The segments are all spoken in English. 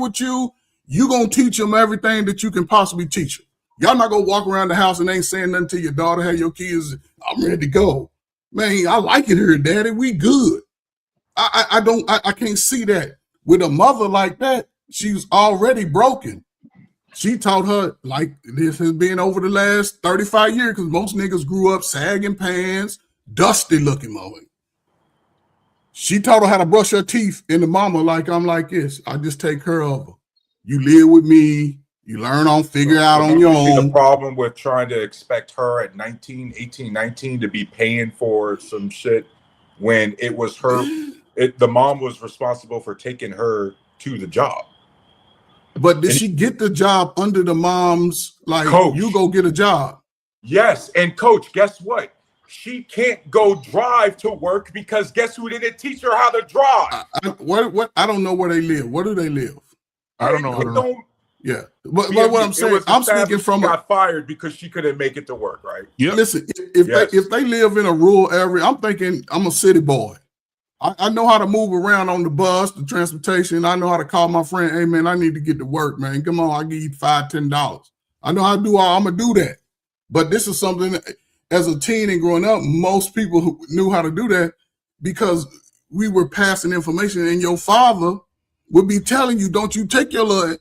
with you, you gonna teach them everything that you can possibly teach them. Y'all not gonna walk around the house and ain't saying nothing to your daughter, hey, your kids, I'm ready to go. Man, I like it here, Daddy. We good. I can't see that. With a mother like that, she's already broken. She taught her, like this has been over the last 35 years, because most niggas grew up sagging pants, dusty looking mother. She taught her how to brush her teeth, and the mama like, I'm like this. I just take care of her. You live with me. You learn on, figure out on your own. The problem with trying to expect her at 19, 18, 19 to be paying for some shit when it was her, the mom was responsible for taking her to the job. But did she get the job under the mom's, like, coach, you go get a job? Yes. And coach, guess what? She can't go drive to work because guess who didn't teach her how to drive? I don't know where they live. Where do they live? I don't know. Yeah, but what I'm saying, I'm speaking from got fired because she couldn't make it to work, right? Yeah. Listen, if they live in a rural area, I'm thinking I'm a city boy. I know how to move around on the bus, the transportation. I know how to call my friend, hey man, I need to get to work, man. Come on, I'll give you $5, $10. I know how to do all, I'm gonna do that. But this is something that, as a teen and growing up, most people who knew how to do that because we were passing information, and your father would be telling you, don't you take your little.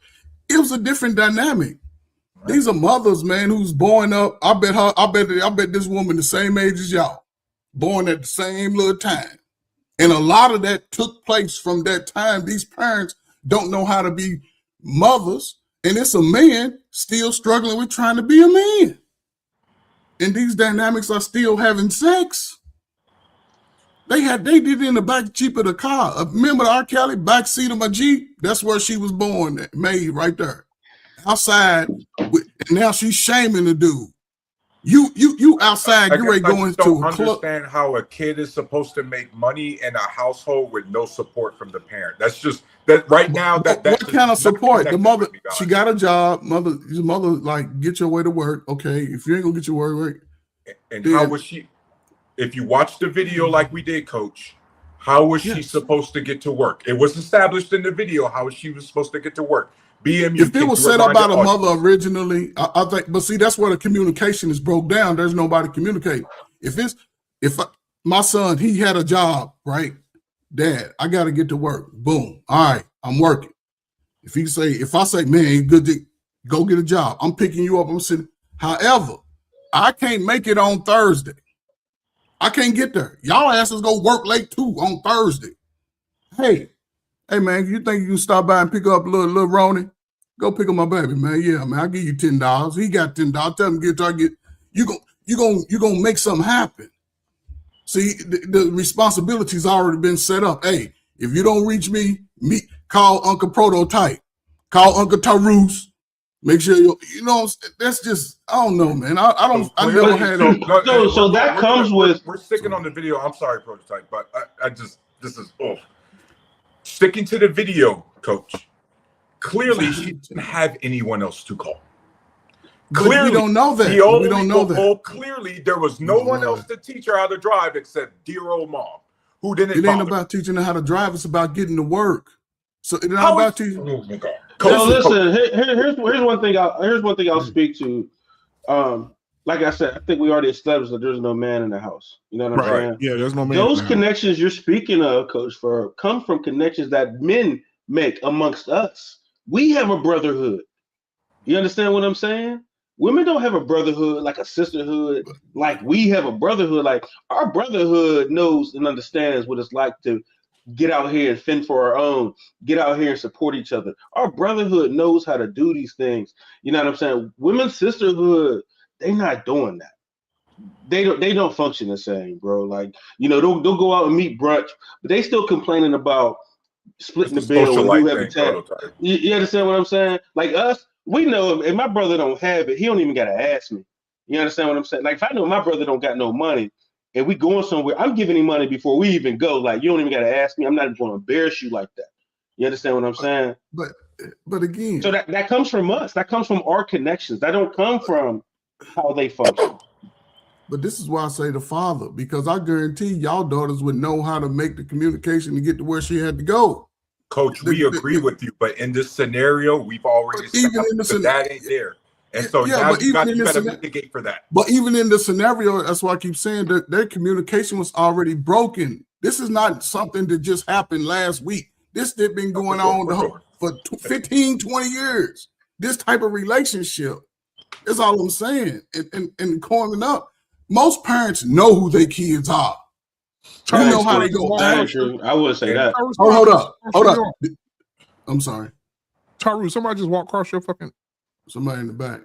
It was a different dynamic. Right. These are mothers, man, who's born up. I bet this woman the same age as y'all, born at the same little time. And a lot of that took place from that time. These parents don't know how to be mothers, and it's a man still struggling with trying to be a man. And these dynamics are still having sex. They did it in the back Jeep of the car. Remember the R. Kelly back seat of my Jeep? That's where she was born, made right there. Outside, and now she's shaming the dude. You outside, you're ready going to a club. I don't understand how a kid is supposed to make money in a household with no support from the parent. That's just that right now. What kind of support? The mother, she got a job. His mother, like, get your way to work. Okay, if you ain't gonna get your way to work, and how was she? If you watch the video like we did, Coach, how was she supposed to get to work? It was established in the video how she was supposed to get to work. BMU. If it was set up by the mother originally, I think, but see, that's where the communication is broke down. There's nobody communicating. My son, he had a job, right? Dad, I got to get to work. Boom. All right, I'm working. If I say, man, good to go get a job, I'm picking you up. I'm sitting. However, I can't make it on Thursday. I can't get there. Y'all asses go work late too on Thursday. Hey man, you think you can stop by and pick up little Ronnie? Go pick up my baby, man. Yeah, man, I'll give you $10. He got $10. Tell him you gonna make something happen. See, the responsibility's already been set up. Hey, if you don't reach me, call Uncle Prototype, call Uncle Tarus. Make sure that's just, I don't know, man. I never had it. So that comes with. We're sticking on the video. I'm sorry, Prototype, but this is sticking to the video, Coach. Clearly, she didn't have anyone else to call. Clearly, we don't know that. We don't know that. Clearly, there was no one else to teach her how to drive except dear old mom, who didn't. It ain't about teaching her how to drive. It's about getting to work. So it's not about teaching. Oh my God. So listen, here's one thing. I'll speak to. Like I said, I think we already established that there's no man in the house. You know what I'm saying? Yeah, there's no man. Those connections you're speaking of, Coach, come from connections that men make amongst us. We have a brotherhood. You understand what I'm saying? Women don't have a brotherhood, like a sisterhood, like we have a brotherhood. Like our brotherhood knows and understands what it's like to get out here and fend for our own, get out here and support each other. Our brotherhood knows how to do these things. You know what I'm saying? Women's sisterhood, they're not doing that. They don't function the same, bro. Like, they'll go out and meet brunch, but they still complaining about splitting the bill when you have a time. You understand what I'm saying? Like us, we know if my brother don't have it, he don't even gotta ask me. You understand what I'm saying? Like if I know my brother don't got no money and we going somewhere, I'm giving him money before we even go. Like you don't even gotta ask me. I'm not even gonna embarrass you like that. You understand what I'm saying? But again, so that comes from us. That comes from our connections. That don't come from how they function. But this is why I say the father, because I guarantee y'all daughters would know how to make the communication to get to where she had to go. Coach, we agree with you, but in this scenario, we've already established that ain't there. And so now you gotta mitigate for that. But even in the scenario, that's why I keep saying that their communication was already broken. This is not something that just happened last week. This has been going on for 15, 20 years. This type of relationship. That's all I'm saying. And growing up, most parents know who their kids are. You know how they go. I would say that. Hold up. I'm sorry. Taru, somebody just walked across your fucking... Somebody in the back.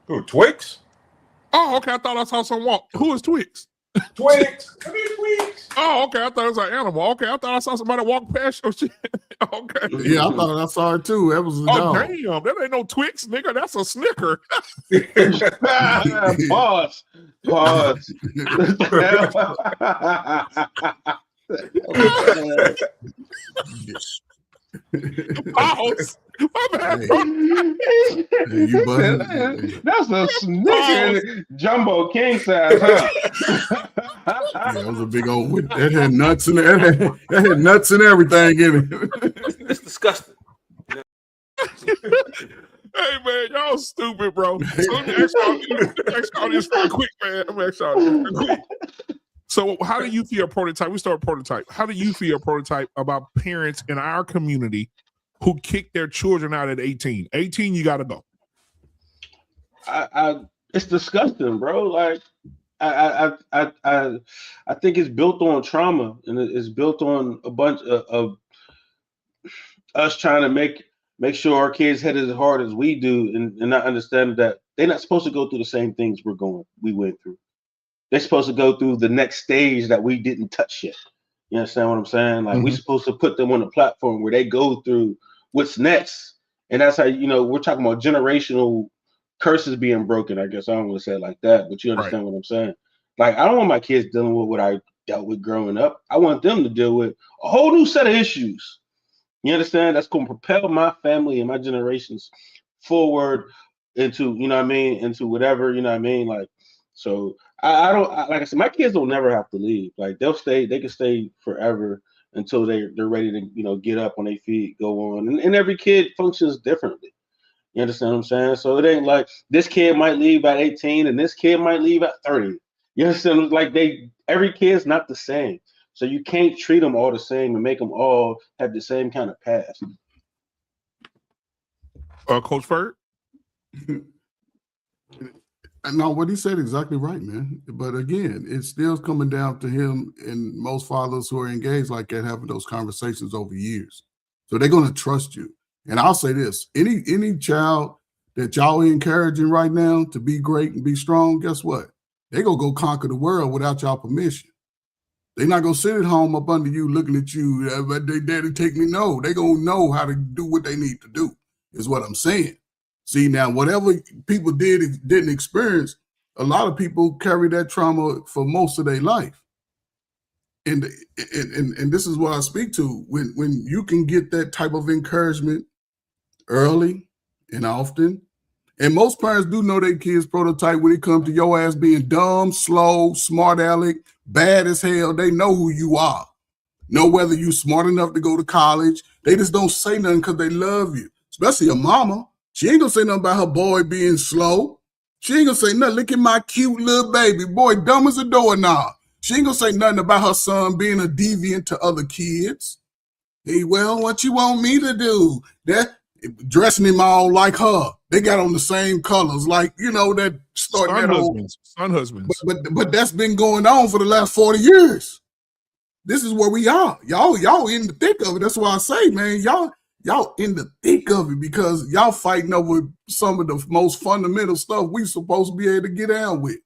Who, Twix? Oh, okay. I thought I saw someone walk. Who is Twix? Twix. Come here, Twix. Oh, okay. I thought it was an animal. Okay. I thought I saw somebody walk past your shit. Okay. Yeah, I thought I saw it too. That was a dog. Damn. That ain't no Twix, nigga. That's a Snicker. Pause. Pause. My bad, Hey. bro. Hey, you buzzing? That's a Snicker Jumbo King size, huh? Yeah, that was a big old. That had nuts in it. That had nuts and everything in it. It's disgusting. Hey, man, y'all stupid, bro. So let me ask y'all this real quick, man. Let me ask y'all this real quick. So how do you feel prototype? We start prototype. How do you feel prototype about parents in our community who kick their children out at 18? 18, you got to go. It's disgusting, bro. Like, I think it's built on trauma, and it's built on a bunch of us trying to make sure our kids hit as hard as we do, and not understand that they're not supposed to go through the same things we went through. They're supposed to go through the next stage that we didn't touch yet. You understand what I'm saying? Like, we're supposed to put them on a platform where they go through what's next. And that's how, we're talking about generational curses being broken. I guess I don't want to say it like that, but you understand what I'm saying? Like, I don't want my kids dealing with what I dealt with growing up. I want them to deal with a whole new set of issues. You understand? That's going to propel my family and my generations forward into, into whatever, like, so I don't, like I said, my kids don't never have to leave. Like, they can stay forever until they're ready to, get up on their feet, go on. And every kid functions differently. You understand what I'm saying? So it ain't like this kid might leave at 18 and this kid might leave at 30. You understand? Like, every kid's not the same. So you can't treat them all the same and make them all have the same kind of past. Coach Ferg? No, what he said exactly right, man. But again, it's still coming down to him and most fathers who are engaged like that having those conversations over years. So they're going to trust you. And I'll say this, any child that y'all are encouraging right now to be great and be strong, guess what? They're going to go conquer the world without y'all permission. They're not going to sit at home up under you looking at you, they daddy take me. No, they're going to know how to do what they need to do, is what I'm saying. See, now, whatever people didn't experience, a lot of people carry that trauma for most of their life. And this is what I speak to. When you can get that type of encouragement early and often, and most parents do know their kids' prototype when it comes to your ass being dumb, slow, smart aleck, bad as hell. They know who you are. Know whether you smart enough to go to college. They just don't say nothing because they love you, especially a mama. She ain't gonna say nothing about her boy being slow. She ain't gonna say nothing. Look at my cute little baby. Boy, dumb as a doorknob. She ain't gonna say nothing about her son being a deviant to other kids. Hey, well, what you want me to do? That dressing him all like her. They got on the same colors, like, that starting that old son husbands. But that's been going on for the last 40 years. This is where we are. Y'all in the thick of it. That's why I say, man, y'all in the thick of it because y'all fighting over some of the most fundamental stuff we supposed to be able to get down with.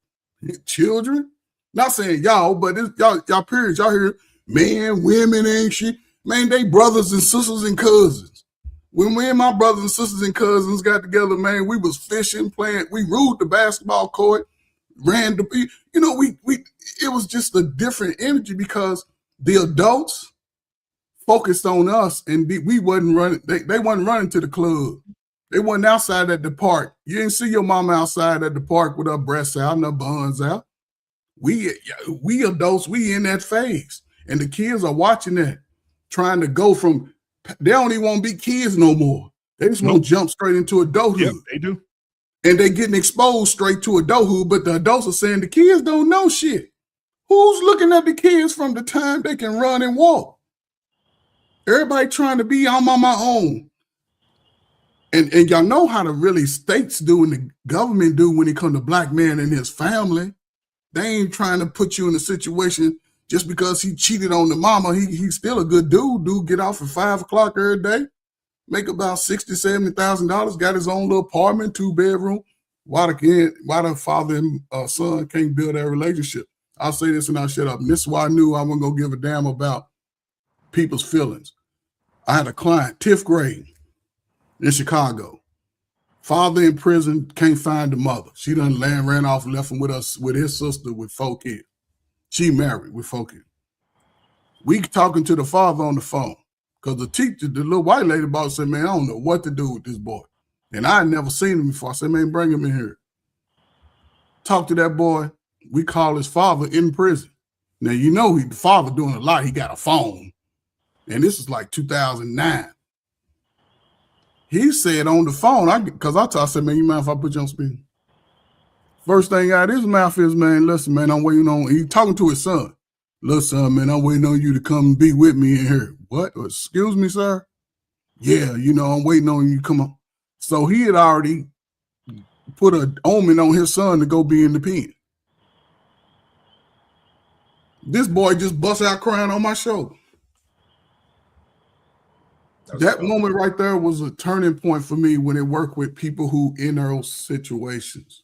Children, not saying y'all, but it's y'all periods. Y'all hear men, women, ain't shit. Man, they brothers and sisters and cousins. When me and my brothers and sisters and cousins got together, man, we was fishing, playing. We ruled the basketball court, ran the, it was just a different energy because the adults focused on us, and we wasn't running. They wasn't running to the club. They wasn't outside at the park. You didn't see your mama outside at the park with her breasts out and her buns out. We adults, we in that phase, and the kids are watching that. trying to go from, they don't even want to be kids no more. They just want to jump straight into adulthood. Yep, they do. And they getting exposed straight to adulthood, but the adults are saying the kids don't know shit. Who's looking at the kids from the time they can run and walk? Everybody trying to be, I'm on my own. And y'all know how the really states do and the government do when it comes to black man and his family. They ain't trying to put you in a situation just because he cheated on the mama. He's still a good dude. Dude get off at 5 o'clock every day, make about $60,000, $70,000, got his own little apartment, 2-bedroom. Why the father and son can't build that relationship? I'll say this and I'll shut up. And this is why I knew I wasn't going to give a damn about people's feelings. I had a client, 10th grade in Chicago. Father in prison, can't find the mother. She done ran off and left him with his sister with 4 kids. She married with 4 kids. We talking to the father on the phone because the teacher, the little white lady boss said, man, I don't know what to do with this boy. And I had never seen him before. I said, man, bring him in here. Talk to that boy. We call his father in prison. Now, you know, the father doing a lot. He got a phone. And this is like 2009. He said on the phone, I said, man, you mind if I put you on speaker? First thing out of his mouth is, man, listen, man, I'm waiting on, he talking to his son. Listen, man, I'm waiting on you to come and be with me in here. What? Excuse me, sir? Yeah, you know, I'm waiting on you to come on. So he had already put an omen on his son to go be in the pen. This boy just bust out crying on my shoulder. That moment right there was a turning point for me when it worked with people who in those situations,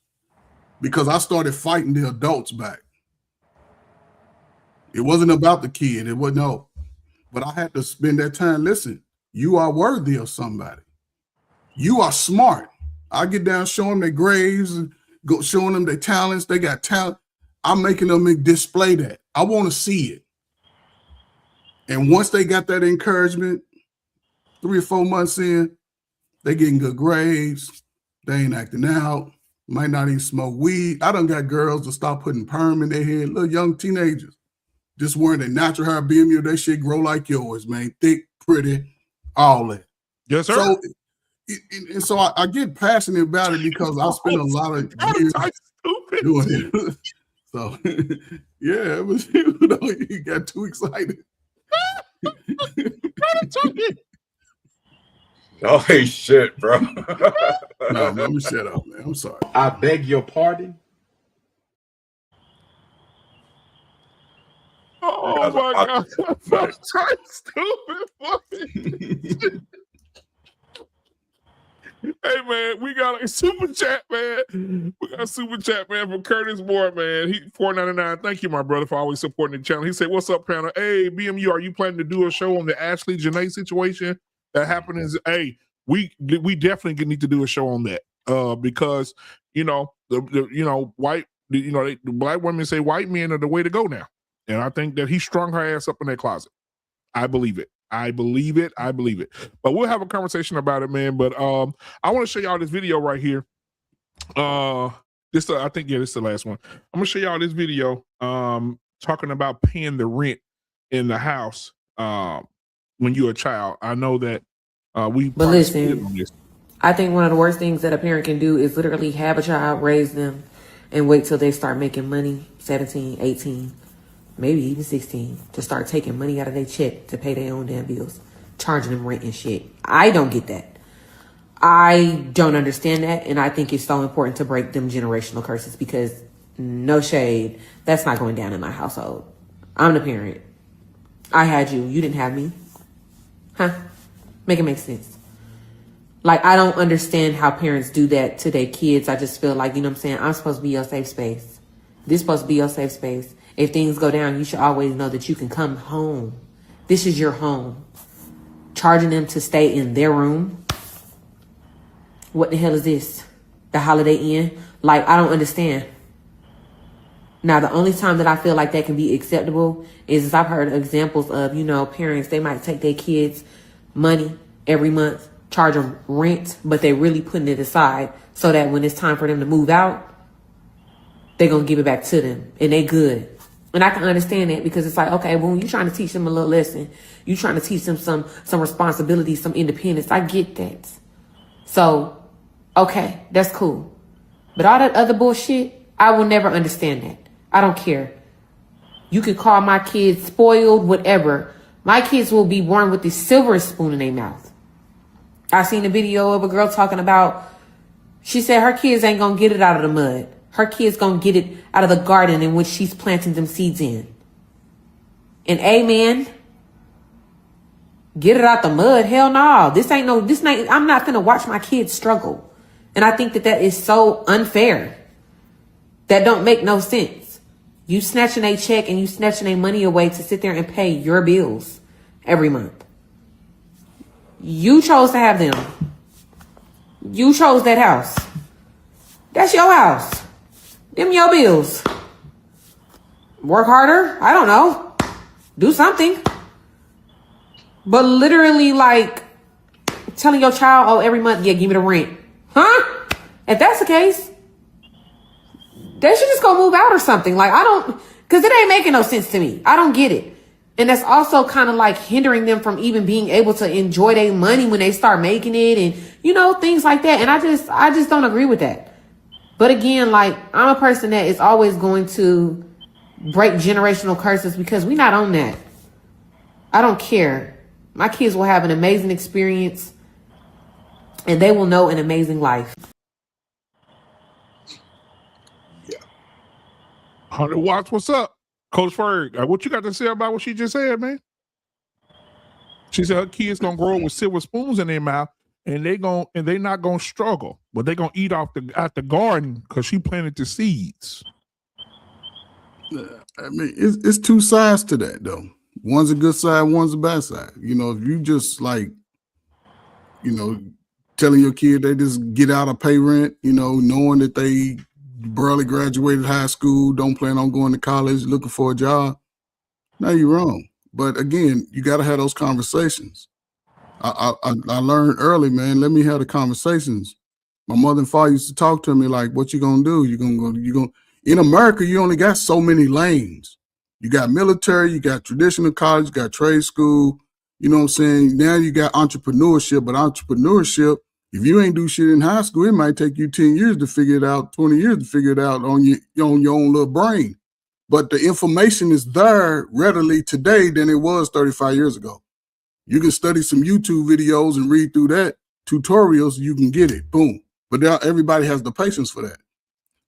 because I started fighting the adults back. It wasn't about the kid. It wasn't, no. But I had to spend that time. Listen, you are worthy of somebody. You are smart. I get down, show them their grades, and go showing them their talents. They got talent. I'm making them display that. I want to see it. And once they got that encouragement, 3 or 4 months in, they getting good grades. They ain't acting out. Might not even smoke weed. I done got girls to stop putting perm in their head. Little young teenagers just wearing their natural hair, BMU. That shit grow like yours, man. Thick, pretty, all that. Yes, sir. So I get passionate about it because I spent a lot of years doing it. So yeah, it was, you know, you got too excited. Oh, hey, shit, bro. No, let me shut up, man. I'm sorry. I beg your pardon. Oh my God. That's stupid. Hey man, we got a super chat, man. We got a super chat, man, from Curtis Moore, man. He $4.99. Thank you, my brother, for always supporting the channel. He said, "What's up, panel? Hey, BMU, are you planning to do a show on the Ashley Janae situation that happened?" Hey, we definitely need to do a show on that. Because you know the black women say white men are the way to go now, and I think that he strung her ass up in that closet. I believe it. I believe it. But we'll have a conversation about it, man. But I want to show y'all this video right here. I think this is the last one. I'm gonna show y'all this video talking about paying the rent in the house when you're a child. I know that but listen, I think one of the worst things that a parent can do is literally have a child, raise them, and wait till they start making money, 17, 18, maybe even 16, to start taking money out of their check to pay their own damn bills, charging them rent and shit. I don't get that. I don't understand that, and I think it's so important to break them generational curses because, no shade, that's not going down in my household. I'm the parent. I had you. You didn't have me. Huh? Make it make sense. Like, I don't understand how parents do that to their kids. I just feel like, you know what I'm saying, I'm supposed to be your safe space. This is supposed to be your safe space. If things go down, you should always know that you can come home. This is your home. Charging them to stay in their room. What the hell is this? The Holiday Inn? Like, I don't understand. Now, the only time that I feel like that can be acceptable is I've heard examples of, you know, parents, they might take their kids' money every month, charge them rent, but they really putting it aside so that when it's time for them to move out, they're going to give it back to them. And they good. And I can understand that because it's like, okay, when you're trying to teach them a little lesson, you're trying to teach them some responsibility, some independence. I get that. So, okay, that's cool. But all that other bullshit, I will never understand that. I don't care. You could call my kids spoiled, whatever. My kids will be born with this silver spoon in their mouth. I seen a video of a girl talking about, she said her kids ain't gonna get it out of the mud. Her kids gonna get it out of the garden in which she's planting them seeds in. And amen. Get it out the mud? Hell no. I'm not gonna watch my kids struggle. And I think that is so unfair. That don't make no sense. You snatching a check and you snatching a money away to sit there and pay your bills every month. You chose to have them. You chose that house. That's your house. Them your bills. Work harder. I don't know. Do something. But literally like telling your child, oh, every month, yeah, give me the rent. Huh? If that's the case, they should just go move out or something. Like, because it ain't making no sense to me. I don't get it. And that's also kind of like hindering them from even being able to enjoy their money when they start making it and, things like that. And I just don't agree with that. But again, like, I'm a person that is always going to break generational curses because we're not on that. I don't care. My kids will have an amazing experience and they will know an amazing life. Yeah. 100 Watts, what's up? Coach Ferg, what you got to say about what she just said, man? She said her kids gonna grow up with silver spoons in their mouth, and they not gonna struggle, but they gonna eat out the garden because she planted the seeds. I mean, it's two sides to that though. One's a good side, one's a bad side. If you just like, telling your kid they just get out of pay rent, knowing that they barely graduated high school, don't plan on going to college, looking for a job. No, you're wrong. But again, you got to have those conversations. I learned early, man. Let me have the conversations. My mother and father used to talk to me like, "What you gonna do? You gonna in America? You only got so many lanes. You got military, you got traditional college, you got trade school. You know what I'm saying? Now you got entrepreneurship, but entrepreneurship, if you ain't do shit in high school, it might take you 10 years to figure it out, 20 years to figure it out on your own little brain. But the information is there readily today than it was 35 years ago. You can study some YouTube videos and read through that tutorials, you can get it. Boom. But now everybody has the patience for that.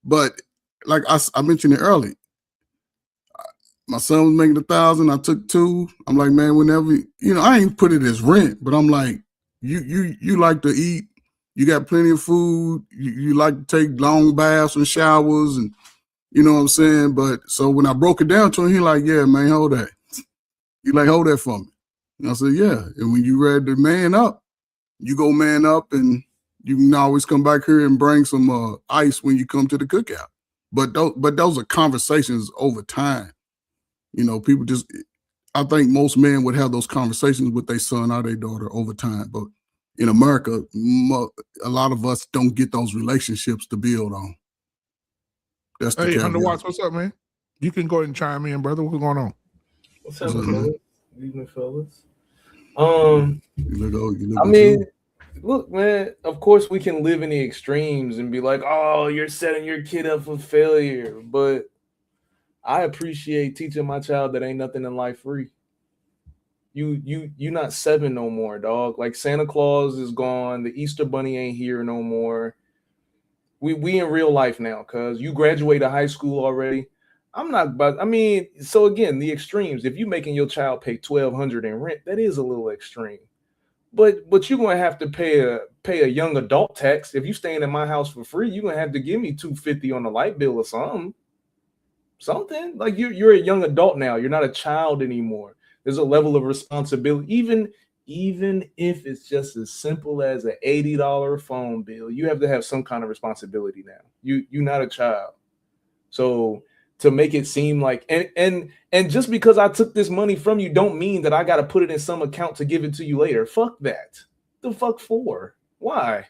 But like I mentioned it early, my son was making 1,000. I took 2. I'm like, man, whenever, I ain't put it as rent, but I'm like, you like to eat. You got plenty of food. You like to take long baths and showers and, you know what I'm saying? But so when I broke it down to him, he like, yeah, man, hold that. He like, hold that for me. And I said, yeah. And when you ready to man up, you go man up and you can always come back here and bring some ice when you come to the cookout. But those are conversations over time. People I think most men would have those conversations with their son or their daughter over time. But in America, a lot of us don't get those relationships to build on. That's the 100 Watts, what's up, man? You can go ahead and chime in, brother. What's going on? What's up, fellas? Evening, fellas. Look, man, of course we can live in the extremes and be like, oh, you're setting your kid up for failure. But I appreciate teaching my child that ain't nothing in life free. You not 7 no more, dog. Like Santa Claus is gone. The Easter Bunny ain't here no more. We in real life now, cuz you graduated high school already. So again, the extremes. If you making your child pay $1,200 in rent, that is a little extreme. But you're gonna have to pay a young adult tax. If you staying in my house for free, you're gonna have to give me $250 on the light bill or something. Something like you're a young adult now. You're not a child anymore. There's a level of responsibility, even if it's just as simple as an $80 phone bill. You have to have some kind of responsibility now. You're not a child. So to make it seem like and just because I took this money from you don't mean that I got to put it in some account to give it to you later. Fuck that. The fuck for? Why?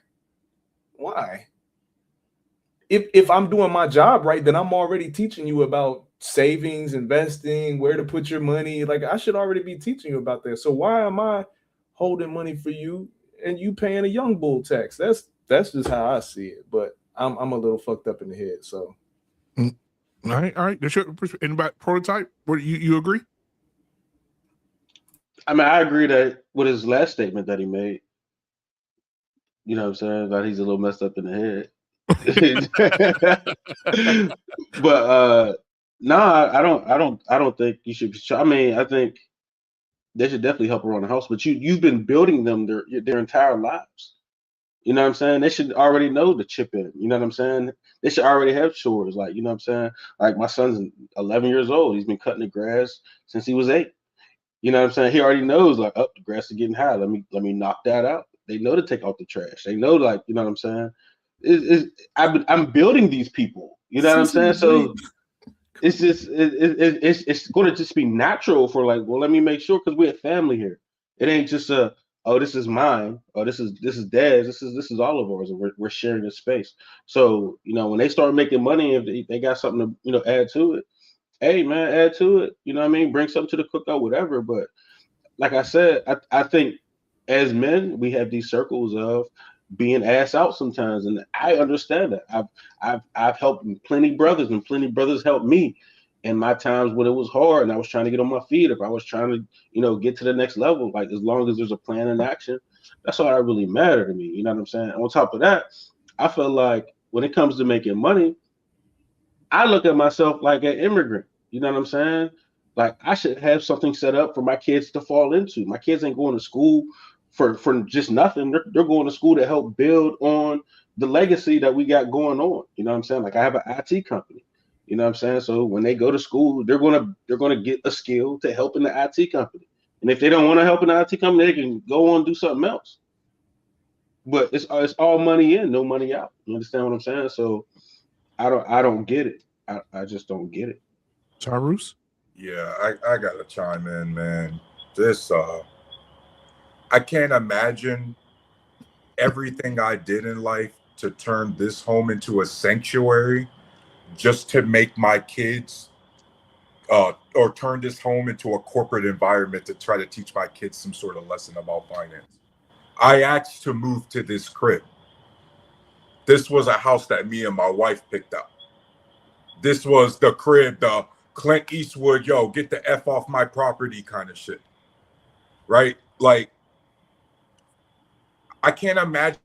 If I'm doing my job right, then I'm already teaching you about savings, investing, where to put your money. Like I should already be teaching you about that. So why am I holding money for you and you paying a young bull tax? That's just how I see it. But I'm a little fucked up in the head. So all right. That's your perspective. And about Prototype, what you agree? I mean, I agree that with his last statement that he made. You know what I'm saying? That he's a little messed up in the head. But I don't think you should. I mean, I think they should definitely help around the house. But you've been building them their entire lives. You know what I'm saying? They should already know to chip in. You know what I'm saying? They should already have chores. Like, you know what I'm saying? Like my son's 11 years old. He's been cutting the grass since he was 8. You know what I'm saying? He already knows, like, oh, the grass is getting high. Let me knock that out. They know to take out the trash. They know, like, you know what I'm saying? I'm building these people. You know what I'm saying? So it's just it's going to just be natural for, like, well, let me make sure, because we're a family here. It ain't just oh, this is mine. Oh, this is Dad's. This is all of ours, and we're sharing this space. So, you know, when they start making money, if they got something to, you know, add to it, hey man, add to it. You know what I mean? Bring something to the cookout, whatever. But like I said, I think as men, we have these circles of being ass out sometimes, and I understand that. I've helped plenty brothers, and plenty brothers helped me in my times when it was hard and I was trying to get on my feet. If I was trying to, you know, get to the next level, like, as long as there's a plan in action, that's all that really mattered to me. You know what I'm saying? On top of that, I feel like when it comes to making money, I look at myself like an immigrant. You know what I'm saying? Like, I should have something set up for my kids to fall into. My kids ain't going to school for just nothing. They're going to school to help build on the legacy that we got going on. You know what I'm saying? Like, I have an IT company. You know what I'm saying? So when they go to school, they're gonna get a skill to help in the IT company. And if they don't want to help in the IT company, they can go on and do something else. But it's all money in, no money out. You understand what I'm saying? So I don't get it. I just don't get it. Charus? Yeah, I gotta chime in, man. This I can't imagine everything I did in life to turn this home into a sanctuary just to make my kids or turn this home into a corporate environment to try to teach my kids some sort of lesson about finance. I asked to move to this crib. This was a house that me and my wife picked up. This was the crib, the Clint Eastwood, yo, get the F off my property kind of shit. Right? Like, I can't imagine.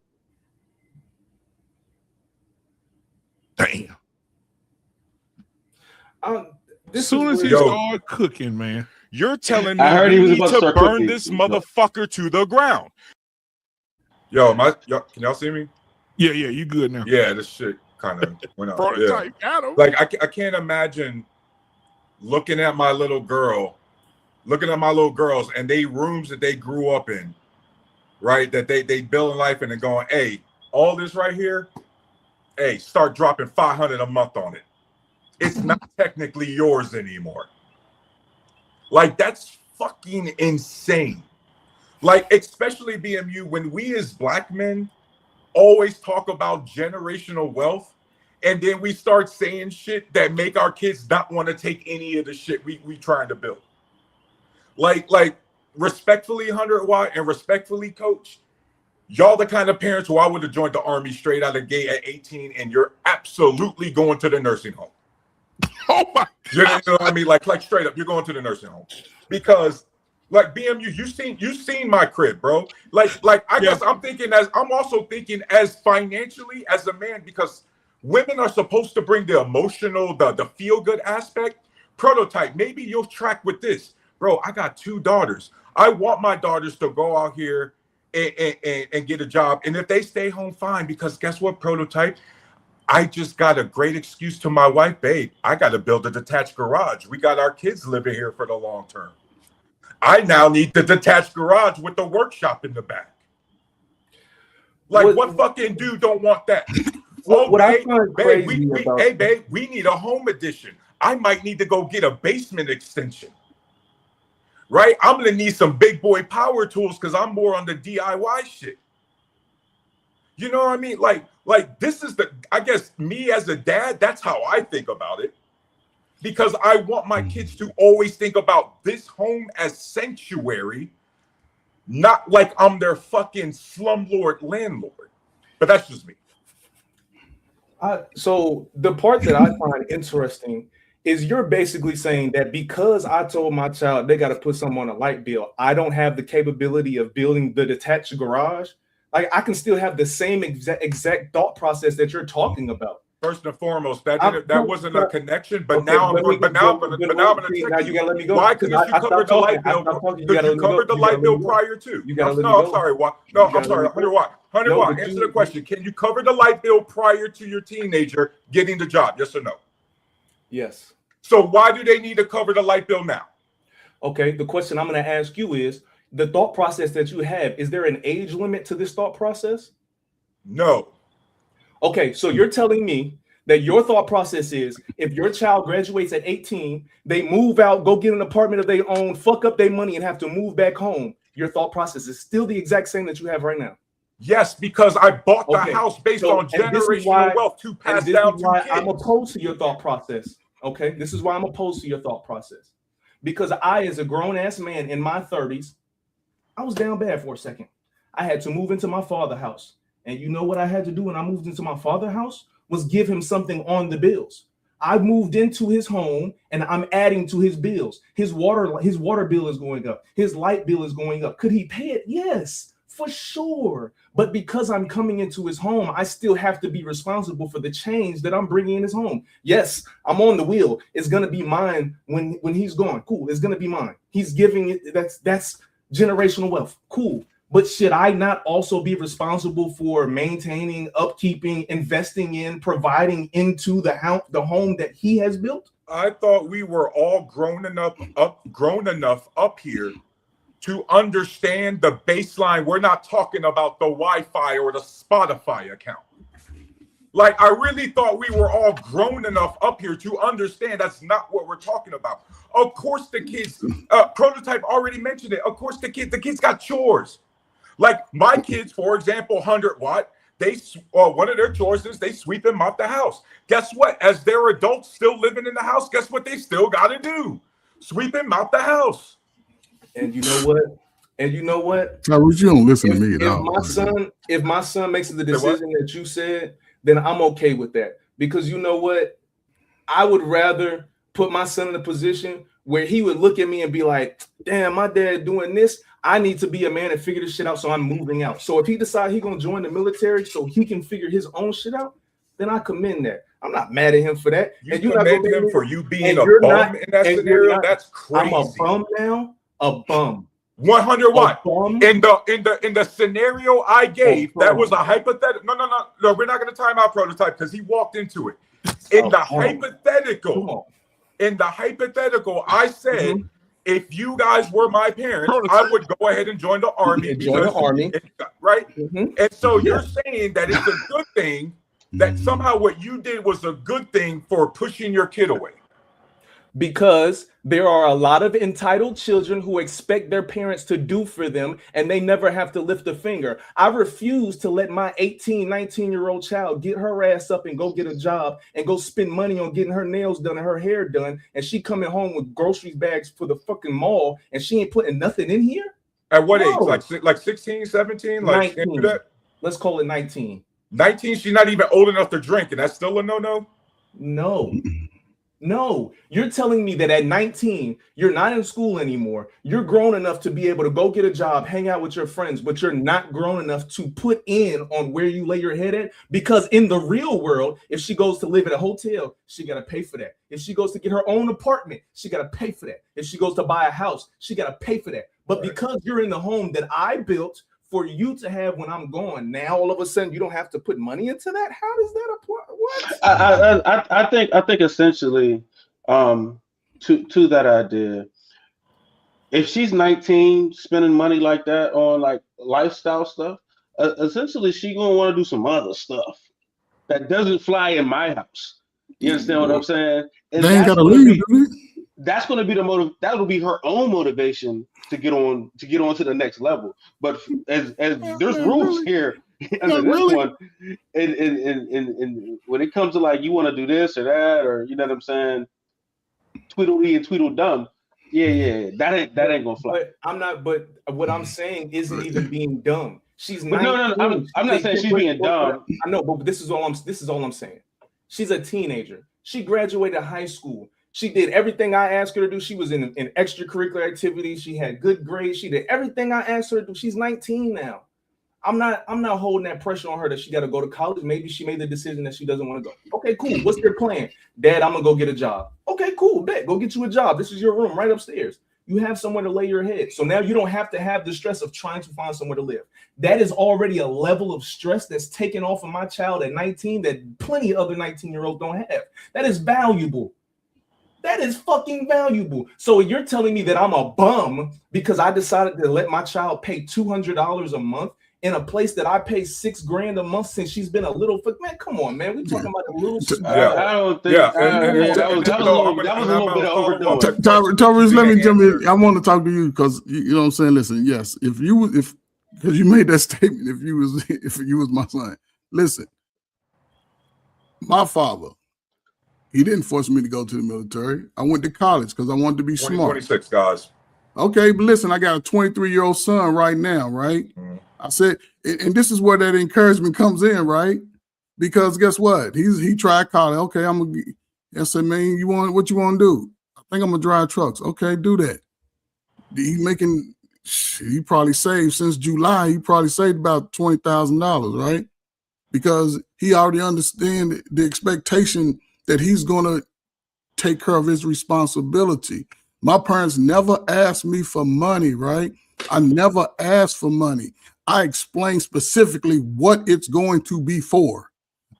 Damn. As soon as he started cooking, man. You're telling me I heard we he was need about to to start burn cooking. this motherfucker to the ground. Yo, can y'all see me? Yeah, you good now. Yeah, this shit kind of went out. Prototype, got him. Like, I can't imagine looking at my little girls and they rooms that they grew up in, right? That they build in life, and then going, hey, all this right here, hey, start dropping $500 a month on it. It's not technically yours anymore. Like, that's fucking insane. Like, especially BMU, when we as black men always talk about generational wealth, and then we start saying shit that make our kids not want to take any of the shit we trying to build. Like respectfully, 100 Watt, and respectfully, Coach, y'all the kind of parents who I would have joined the Army straight out of the gate at 18, and you're absolutely going to the nursing home. Oh my You know what I mean? Like straight up, you're going to the nursing home. Because, like, BMU, you seen my crib, bro. Like I guess I'm also thinking as financially as a man, because women are supposed to bring the emotional, the feel good aspect. Prototype, maybe you'll track with this. Bro, I got 2 daughters. I want my daughters to go out here and get a job. And if they stay home, fine, because guess what, Prototype? I just got a great excuse to my wife, babe. I got to build a detached garage. We got our kids living here for the long term. I now need the detached garage with the workshop in the back. Like, what fucking dude don't want that? What I find babe, crazy about hey, babe, we need a home edition. I might need to go get a basement extension. Right? I'm going to need some big boy power tools because I'm more on the DIY shit. You know what I mean? Like this is I guess me as a dad, that's how I think about it. because I want my kids to always think about this home as sanctuary, not like I'm their fucking slumlord landlord. But that's just me. So the part that I find interesting is you're basically saying that because I told my child they got to put something on a light bill, I don't have the capability of building the detached garage. Like I can still have the same exact thought process that you're talking about. First and foremost, that wasn't a connection, but Okay, now I'm going to now you gotta let me go. Why? Because you covered the light bill. Because you covered the light bill prior to. I'm sorry. Why? No, I'm sorry. 100 Watt. 100 Watt. Answer the question. Can you cover the light bill prior to your teenager getting the job? Yes or no? Yes. So why do they need to cover the light bill now? Okay. The question I'm going to ask you is the thought process that you have. Is there an age limit to this thought process? No. Okay, so you're telling me that your thought process is if your child graduates at 18, they move out, go get an apartment of their own, fuck up their money and have to move back home. Your thought process is still the exact same that you have right now. Yes, because I bought the house based on generational wealth to pass down to kids. I'm opposed to your thought process. Okay, this is why I'm opposed to your thought process. Because I, as a grown-ass man in my 30s, I was down bad for a second. I had to move into my father's house. And you know what I had to do when I moved into my father's house was give him something on the bills. I moved into his home and I'm adding to his bills. His water bill is going up. His light bill is going up. Could he pay it? Yes, for sure. But because I'm coming into his home, I still have to be responsible for the change that I'm bringing in his home. Yes, I'm on the wheel. It's going to be mine when he's gone. Cool. It's going to be mine. He's giving it. That's generational wealth. Cool. But should I not also be responsible for maintaining, upkeeping, investing in, providing into the home that he has built? I thought we were all grown enough up here to understand the baseline. We're not talking about the Wi-Fi or the Spotify account. Like, I really thought we were all grown enough up here to understand that's not what we're talking about. Of course, the kids, Prototype already mentioned it. Of course, the kids got chores. Like my kids, for example, 100 Watt, one of their chores is they sweep and mop the house. Guess what? As they're adults still living in the house, guess what they still got to do? Sweep and mop the house. And you know what? Tyrese, you don't listen to me at all. If my son makes the decision that you said, then I'm okay with that. Because you know what? I would rather put my son in a position where he would look at me and be like, damn, my dad doing this. I need to be a man and figure this shit out, so I'm moving out. So if he decides he's going to join the military so he can figure his own shit out, then I commend that. I'm not mad at him for that. You commend him for you being a bum in that scenario? That's crazy. I'm a bum now. A bum. 100 Watt. In the scenario I gave, that was a hypothetical. No, we're not going to time out Prototype because he walked into it. In the hypothetical, I said, if you guys were my parents, I would go ahead and join the army. Right? Mm-hmm. And so you're saying that it's a good thing, that somehow what you did was a good thing for pushing your kid away. Because there are a lot of entitled children who expect their parents to do for them and they never have to lift a finger. I refuse to let my 18, 19-year-old child get her ass up and go get a job and go spend money on getting her nails done and her hair done. And she coming home with grocery bags for the fucking mall and she ain't putting nothing in here. At what age? Like 16, 17? Like 19. That? Let's call it 19. 19, she's not even old enough to drink, and that's still a no-no? No, you're telling me that at 19, you're not in school anymore. You're grown enough to be able to go get a job, hang out with your friends, but you're not grown enough to put in on where you lay your head at. Because in the real world, if she goes to live at a hotel, she got to pay for that. If she goes to get her own apartment, she got to pay for that. If she goes to buy a house, she got to pay for that. But because you're in the home that I built for you to have when I'm gone, now all of a sudden you don't have to put money into that. How does that apply? What? I think essentially to that idea, if she's 19 spending money like that on like lifestyle stuff, essentially she gonna want to do some other stuff that doesn't fly in my house. You understand what I'm saying? And they ain't gotta leave, do they? That's going to be the motive. That will be her own motivation to get on to the next level. But as there's rules here under this one, and when it comes to like you want to do this or that, or you know what I'm saying, Tweedledee and Tweedledum. Yeah, that ain't gonna fly. But I'm not. But what I'm saying isn't even being dumb. She's but no. I'm not saying she's being dumb. I know, but this is all I'm saying. She's a teenager. She graduated high school. She did everything I asked her to do. She was in extracurricular activities. She had good grades. She did everything I asked her to do. She's 19 now. I'm not holding that pressure on her that she got to go to college. Maybe she made the decision that she doesn't want to go. Okay, cool. What's their plan? Dad, I'm gonna go get a job. Okay, cool. Bet. Go get you a job. This is your room right upstairs. You have somewhere to lay your head. So now you don't have to have the stress of trying to find somewhere to live. That is already a level of stress that's taken off of my child at 19 that plenty of other 19-year-olds don't have. That is valuable. That is fucking valuable. So you're telling me that I'm a bum because I decided to let my child pay $200 a month in a place that I pay $6,000 a month since she's been a little man? Come on, man. We talking about a little. I don't think. That was a little bit of overdoing. Tyrese, let me jump in. I want to talk to you because you know what I'm saying. Listen, yes, because you made that statement. If you was my son, listen. My father, he didn't force me to go to the military. I went to college because I wanted to be smart. 26 guys. Okay, but listen, I got a 23-year-old son right now, right? Mm-hmm. I said, and this is where that encouragement comes in, right? Because guess what? He tried college. Okay, I said, man, what you want to do? I think I'm gonna drive trucks. Okay, do that. He probably saved since July. He probably saved about $20,000, right? Because he already understands the expectation that he's gonna take care of his responsibility. My parents never asked me for money, right? I never asked for money. I explained specifically what it's going to be for.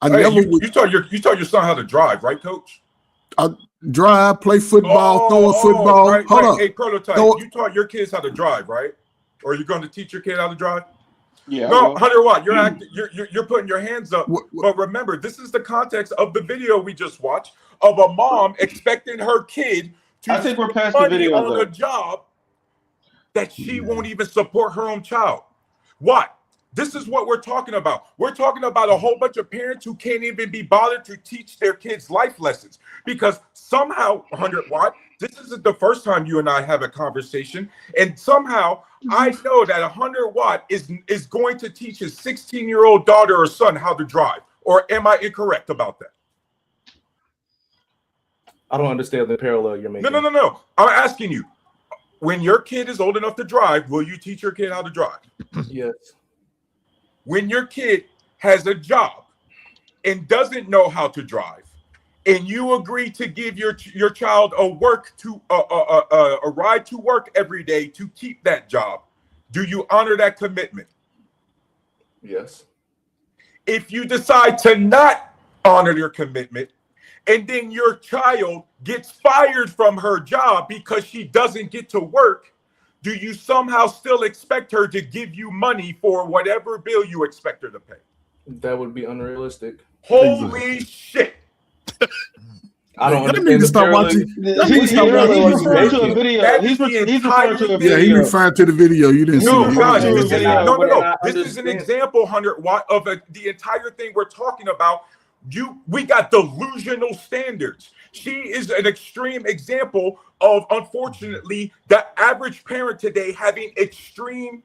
You taught your son how to drive, right, Coach? I drive, play football, throw a football. Right, Hold up. Hey, Prototype, you taught your kids how to drive, right? Or are you going to teach your kid how to drive? Yeah. No, 100 Watt, you're putting your hands up. But remember, this is the context of the video we just watched of a mom expecting her kid to I think we're past the video on a job that she won't even support her own child. What? This is what we're talking about. We're talking about a whole bunch of parents who can't even be bothered to teach their kids life lessons because somehow, 100 Watt, this isn't the first time you and I have a conversation. And somehow I know that 100 Watt is going to teach his 16-year-old daughter or son how to drive. Or am I incorrect about that? I don't understand the parallel you're making. No. I'm asking you. When your kid is old enough to drive, will you teach your kid how to drive? Yes. When your kid has a job and doesn't know how to drive, and you agree to give your child a ride to work every day to keep that job, do you honor that commitment? Yes. If you decide to not honor your commitment, and then your child gets fired from her job because she doesn't get to work, do you somehow still expect her to give you money for whatever bill you expect her to pay? That would be unrealistic. Holy shit. I don't understand. He's referring to a video. He's referring to a video. Yeah, he referring to the video. You didn't see it. Guys, no. This is an example, 100 Watt, of the entire thing we're talking about. We got delusional standards. She is an extreme example of, unfortunately, the average parent today having extreme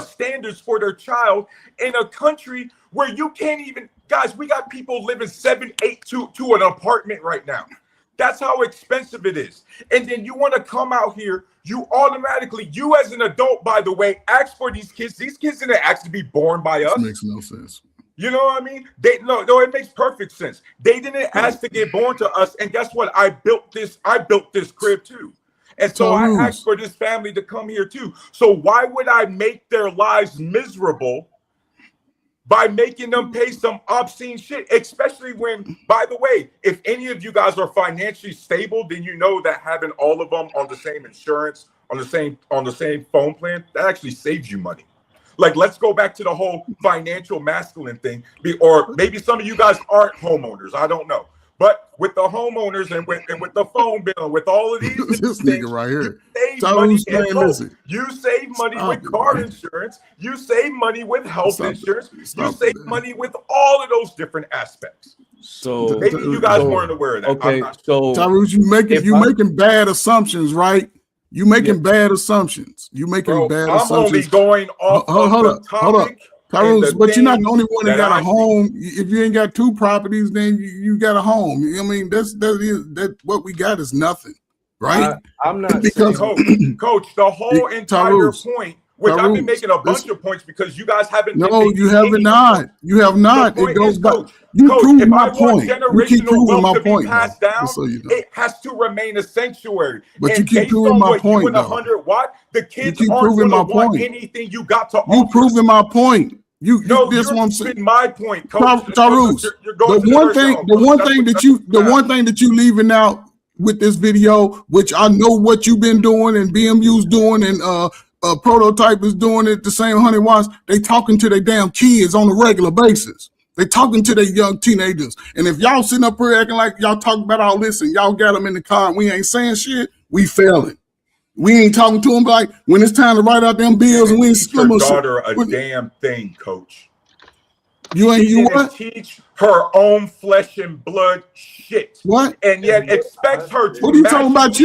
standards for their child in a country where you can't even, guys, we got people living 7-8 to an apartment right now. That's how expensive it is. And then you want to come out here, you as an adult, by the way, ask for these kids. These kids didn't ask to be born by us. That makes no sense. You know what I mean? No, it makes perfect sense. They didn't ask to get born to us. And guess what? I built this crib too. And so I asked for this family to come here too. So why would I make their lives miserable by making them pay some obscene shit? Especially when, by the way, if any of you guys are financially stable, then you know that having all of them on the same insurance, on the same phone plan, that actually saves you money. Like, let's go back to the whole financial masculine thing, or maybe some of you guys aren't homeowners. I don't know. But with the homeowners and with the phone bill and with all of these this things, nigga right here. You save money with car insurance. You save money with health insurance. You save money with all of those different aspects. So Maybe you guys weren't aware of that. Okay, so Tyrus, you making bad assumptions, right? You making bad assumptions. You making Bro, bad I'm assumptions. only going off Hold of the topic. Tyrus, but you're not the only one that got I a home. If you ain't got two properties, then you got a home. I mean, that's what we got is nothing, right? I'm not because Coach, the whole entire Tyrus, point, which I've been making a bunch of points because you guys haven't. No, you haven't not. You have not. It goes back. You Coach, prove if my I want point. You keep generational proving my wealth to be point, passed though, down, just so you know. it has to remain a sanctuary. But and you keep based proving on my what point, you and though. 100 Watt, the kids keep aren't proving going to my want point. anything you got to You offer. proving my point. You're proving my point, Coach. Tyrus, the one thing that you leaving out with this video, which I know what you've been doing and BMU's doing and Prototype is doing it the same 100 Watts. They talking to their damn kids on a regular basis. They talking to their young teenagers. And if y'all sitting up here acting like y'all talking about all this and y'all got them in the car and we ain't saying shit, we failing. We ain't talking to them like when it's time to write out them bills and we ain't teach your daughter a damn thing, Coach. You didn't teach her own flesh and blood shit. What? And yet expects her to. What are you talking about?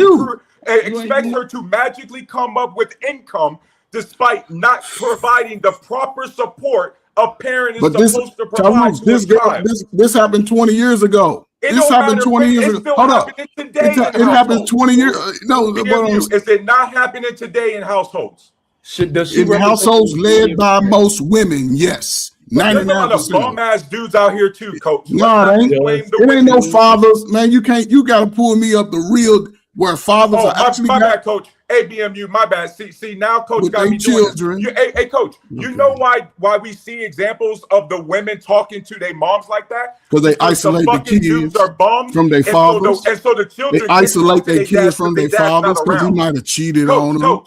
Expects her to magically come up with income despite not providing the proper support a parent is supposed to provide to a child. This happened 20 years ago. This happened 20 years ago. Hold up. It happened 20 years. No, is it not happening today in households? In households led by most women, yes. 99%. Bum ass dudes out here too, Coach. No, it ain't. It ain't no fathers, man. You got to pull me up the real where fathers are actually. My bad, Coach. Hey, BMU, my bad. See now, Coach got me children. Doing this. Hey, Coach, you know why we see examples of the women talking to their moms like that? Because they isolate the kids from their fathers. And so the children they isolate their kids from their fathers because he might have cheated on them.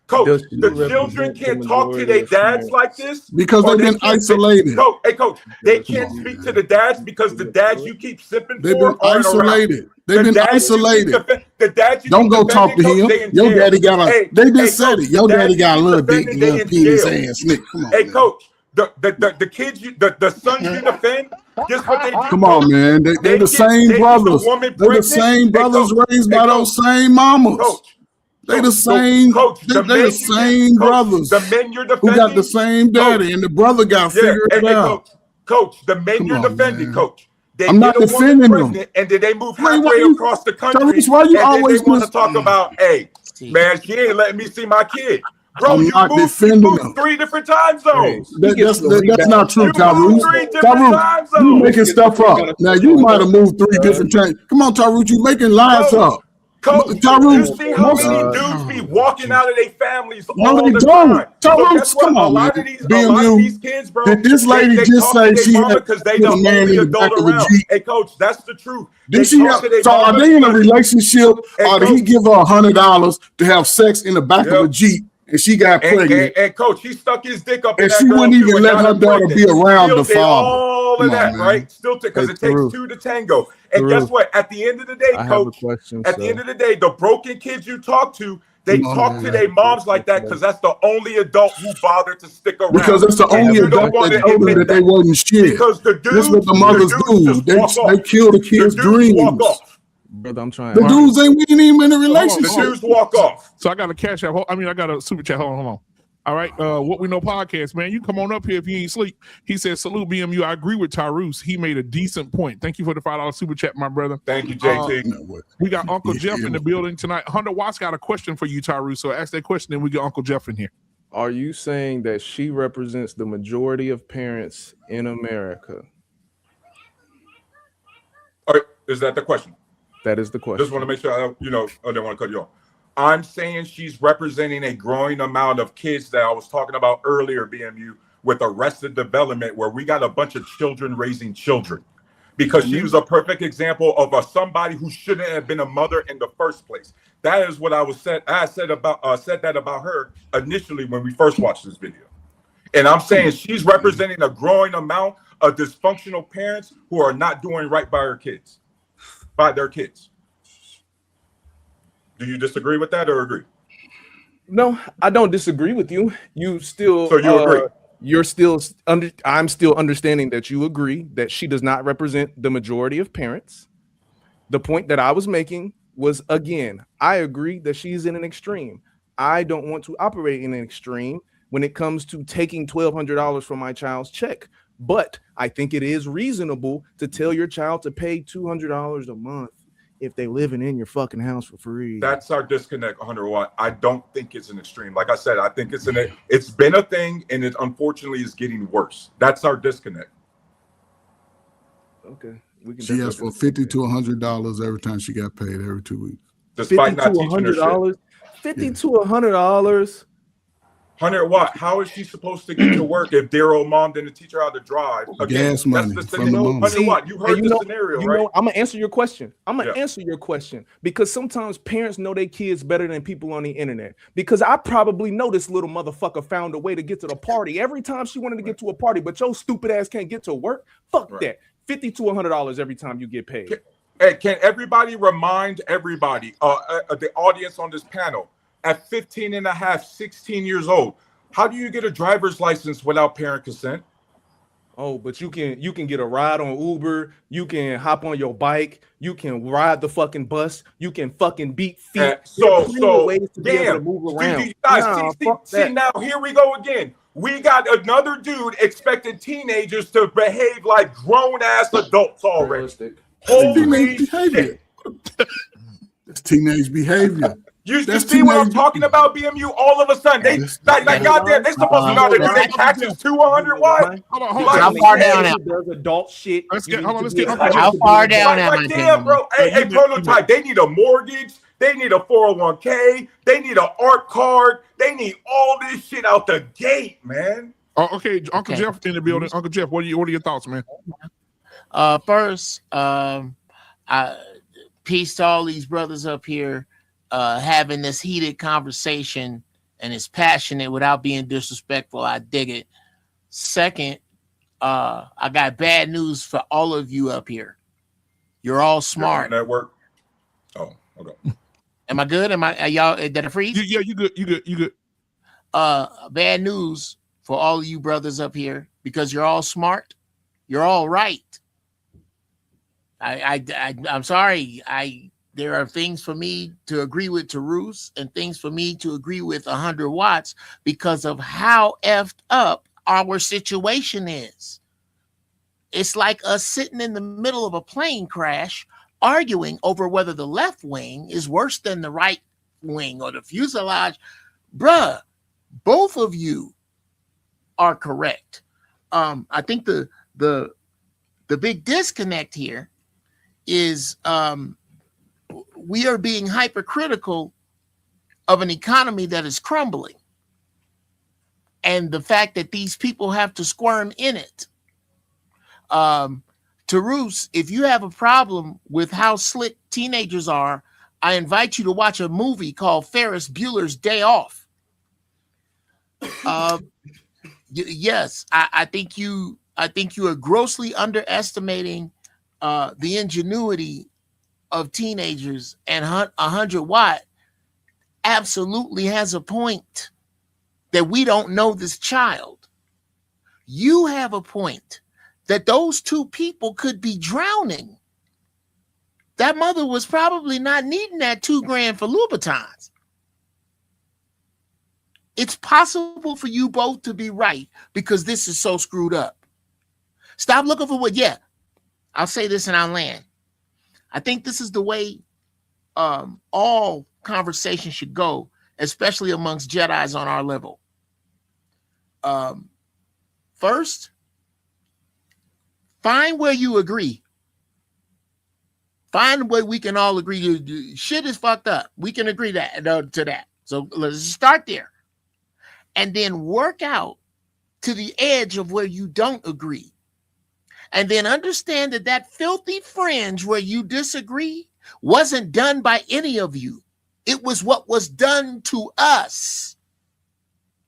Coach, the children can't talk to their dads like this because they've been isolated. Coach, they can't speak to the dads because the dads you keep sipping they've been isolated. They've been isolated. The dads don't go talk to him. Your daddy got a. They just said it. Your daddy got a little big, little penis ass. Come on. Hey, Coach, the kids, the sons you defend. Guess what they do? Come on, man. They're the same brothers. They're the same brothers raised by those same mamas. They the same. They the same brothers. The men you're defending who got the same daddy, and the brother got figured it out. Coach, the men you're defending, Coach. I'm not defending them. And did they move halfway across the country? Why you always want to talk about? Hey, man, she ain't letting me see my kid. Bro, I'm not defending them. 3 different time zones. That's not true, Tyrus. You making stuff up. Now you might have moved 3 different times. Come on, Tyrus, you making lies up. Coach, you see how many dudes be walking out of their families all the time? Tyrus, come on, a lot of these kids, bro. Did this lady just say she had because they don't man in the back of a Jeep? Hey, Coach, that's the truth. So are they in a relationship, or did he give her $100 to have sex in the back of a Jeep? And she got pregnant. And Coach, he stuck his dick up. And she wouldn't even let her daughter be around the father. All of that, right? Still, because it takes 2 to tango. And guess what? At the end of the day, Coach, at the end of the day, the broken kids you talk to, they talk to their moms like that because that's the only adult who bothered to stick around. Because that's the only adult that told them that they wasn't shit. Because the dudes, this is what the mothers do. They kill the kids' dreams. Brother, I'm trying. The dudes ain't even in a relationship. The dudes walk off. So I got a cash app. I got a super chat. Hold on. All right. What we know podcast, man. You come on up here if you ain't sleep. He said, salute BMU. I agree with Tyrus. He made a decent point. Thank you for the $5 super chat, my brother. Thank you, JT. We got Uncle Jeff in the building tonight. 100 Watts got a question for you, Tyrus. So ask that question, then we get Uncle Jeff in here. Are you saying that she represents the majority of parents in America? All right. Is that the question? That is the question. Just want to make sure I didn't want to cut you off. I'm saying she's representing a growing amount of kids that I was talking about earlier, BMU, with Arrested Development, where we got a bunch of children raising children. Because she was a perfect example of somebody who shouldn't have been a mother in the first place. That is what I said that about her initially when we first watched this video. And I'm saying she's representing a growing amount of dysfunctional parents who are not doing right by their kids. Do you disagree with that or agree? No, I don't disagree with you. You still agree. you're still I'm still understanding that you agree that she does not represent the majority of parents. The point that I was making was, again, I agree that she's in an extreme. I don't want to operate in an extreme when it comes to taking $1,200 from my child's check. But I think it is reasonable to tell your child to pay $200 a month if they living in your fucking house for free. That's our disconnect, 100 Watt. I don't think it's an extreme. Like I said, I think it's been a thing, and it unfortunately is getting worse. That's our disconnect. Okay. She asked for $50 to $100 every time she got paid every 2 weeks. Despite not teaching her shit. $50 to $100. 100 Watt. How is she supposed to get to work if dear old mom didn't teach her how to drive? Again, gas money that's the from the mom. 100 Watt. You heard the scenario, right? I'm gonna answer your question. Answer your question because sometimes parents know their kids better than people on the internet. Because I probably know this little motherfucker found a way to get to the party every time she wanted to get to a party, but your stupid ass can't get to work. Fuck that. $50 to $100 every time you get paid. Can everybody remind everybody, the audience on this panel, at 15 and a half, 16 years old, how do you get a driver's license without parent consent? Oh, but you can get a ride on Uber, you can hop on your bike, you can ride the fucking bus, you can fucking beat feet. So ways to be able to move around. See, now here we go again. We got another dude expecting teenagers to behave like grown-ass adults already. Holy shit. It's teenage behavior. You see what I'm talking about, BMU? All of a sudden, they goddamn, they supposed to know how to do their taxes to 100 Watt. How far down am I? Does adult shit. Let's get Uncle How far down am I? Damn, bro. Hey, Prototype, they need a mortgage. They need a 401k. They need an art card. They need all this shit out the gate, man. Okay, Uncle Jeff in the building. Uncle Jeff, what are your thoughts, man? First, peace to all these brothers up here having this heated conversation, and it's passionate without being disrespectful. I dig it. Second, I got bad news for all of you up here. You're all smart. Network. Oh, okay. Am I good? Are y'all that a freeze? Yeah, you good. Bad news for all of you brothers up here, because you're all smart. You're all right. I'm sorry. There are things for me to agree with Tarus and things for me to agree with 100 Watts because of how effed up our situation is. It's like us sitting in the middle of a plane crash arguing over whether the left wing is worse than the right wing or the fuselage. Bruh, both of you are correct. I think the big disconnect here is we are being hypercritical of an economy that is crumbling, and the fact that these people have to squirm in it. Tarus, if you have a problem with how slick teenagers are, I invite you to watch a movie called Ferris Bueller's Day Off. Yes, I think you are grossly underestimating the ingenuity of teenagers, and 100 Watt absolutely has a point that we don't know this child. You have a point that those two people could be drowning. That mother was probably not needing that $2,000 for Louboutins. It's possible for you both to be right because this is so screwed up. Stop looking for what, I'll say this and I'll land. I think this is the way all conversations should go, especially amongst Jedis on our level. First, find where you agree. Find where we can all agree. Shit is fucked up. We can agree to that. So let's start there. And then work out to the edge of where you don't agree. And then understand that filthy fringe where you disagree wasn't done by any of you. It was what was done to us.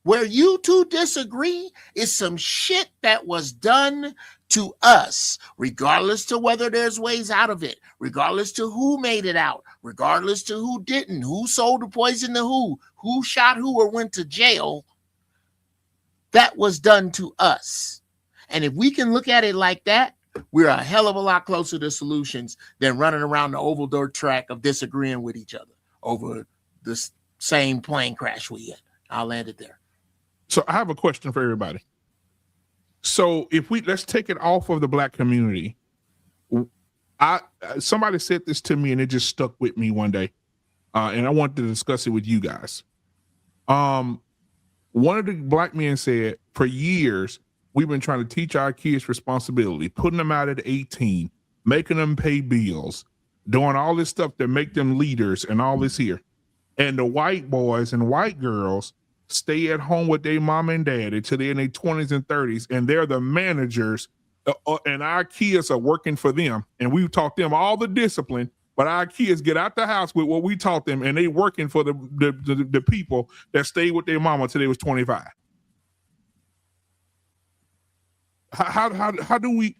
Where you two disagree is some shit that was done to us, regardless to whether there's ways out of it, regardless to who made it out, regardless to who didn't, who sold the poison to who shot who or went to jail. that was done to us. And if we can look at it like that, we're a hell of a lot closer to solutions than running around the oval dirt track of disagreeing with each other over this same plane crash we had. I'll land it there. So I have a question for everybody. So if let's take it off of the Black community. Somebody said this to me and it just stuck with me one day. And I wanted to discuss it with you guys. One of the Black men said, for years, we've been trying to teach our kids responsibility, putting them out at 18, making them pay bills, doing all this stuff that make them leaders and all this here. And the white boys and white girls stay at home with their mom and dad until they're in their 20s and 30s, and they're the managers, and our kids are working for them. And we've taught them all the discipline, but our kids get out the house with what we taught them, and they working for the people that stayed with their mama until they was 25. How do we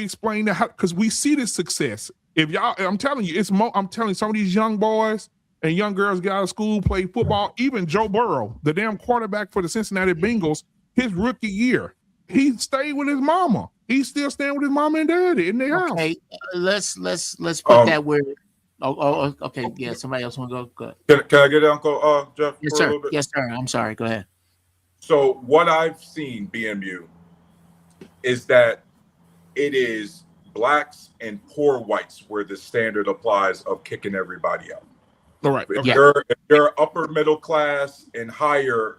explain that? Because we see this success. If y'all, I'm telling you, I'm telling you, some of these young boys and young girls get out of school, play football. Even Joe Burrow, the damn quarterback for the Cincinnati Bengals, his rookie year, he stayed with his mama. He's still staying with his mama and daddy in their house. Okay, let's put that where. Oh, okay, yeah. Somebody else want to go? Good. Can I get it, Uncle Jeff? Yes, sir. Yes, sir. I'm sorry. Go ahead. So what I've seen, BMU, is that it is blacks and poor whites where the standard applies of kicking everybody out. All right. If you're upper middle class and higher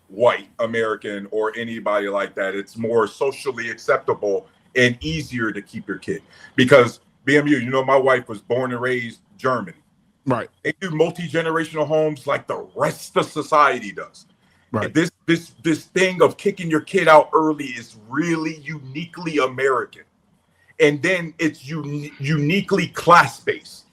white American or anybody like that, it's more socially acceptable and easier to keep your kid. Because BMU, you know, my wife was born and raised Germany. Right. They do multi-generational homes like the rest of society does. Right. And this thing of kicking your kid out early is really uniquely American. And then it's uniquely class-based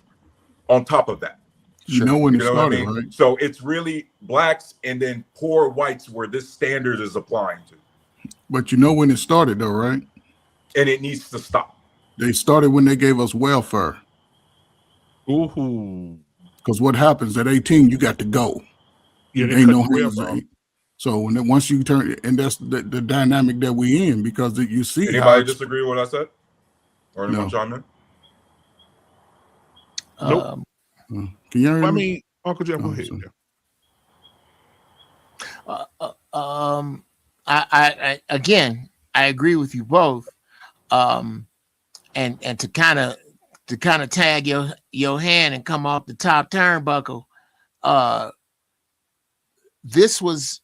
on top of that. You know when it started, right? So it's really blacks and then poor whites where this standard is applying to. But you know when it started, though, right? And it needs to stop. They started when they gave us welfare. Ooh. Because what happens at 18, you got to go. Yeah, ain't no hands on. So once you turn, and that's the dynamic that we in, because you see. Anybody disagree with what I said? Or anyone chime in? Nope. Can you hear me? I mean, Uncle Jeff, go ahead. I again, I agree with you both. And to kind of tag your hand and come off the top turnbuckle, this was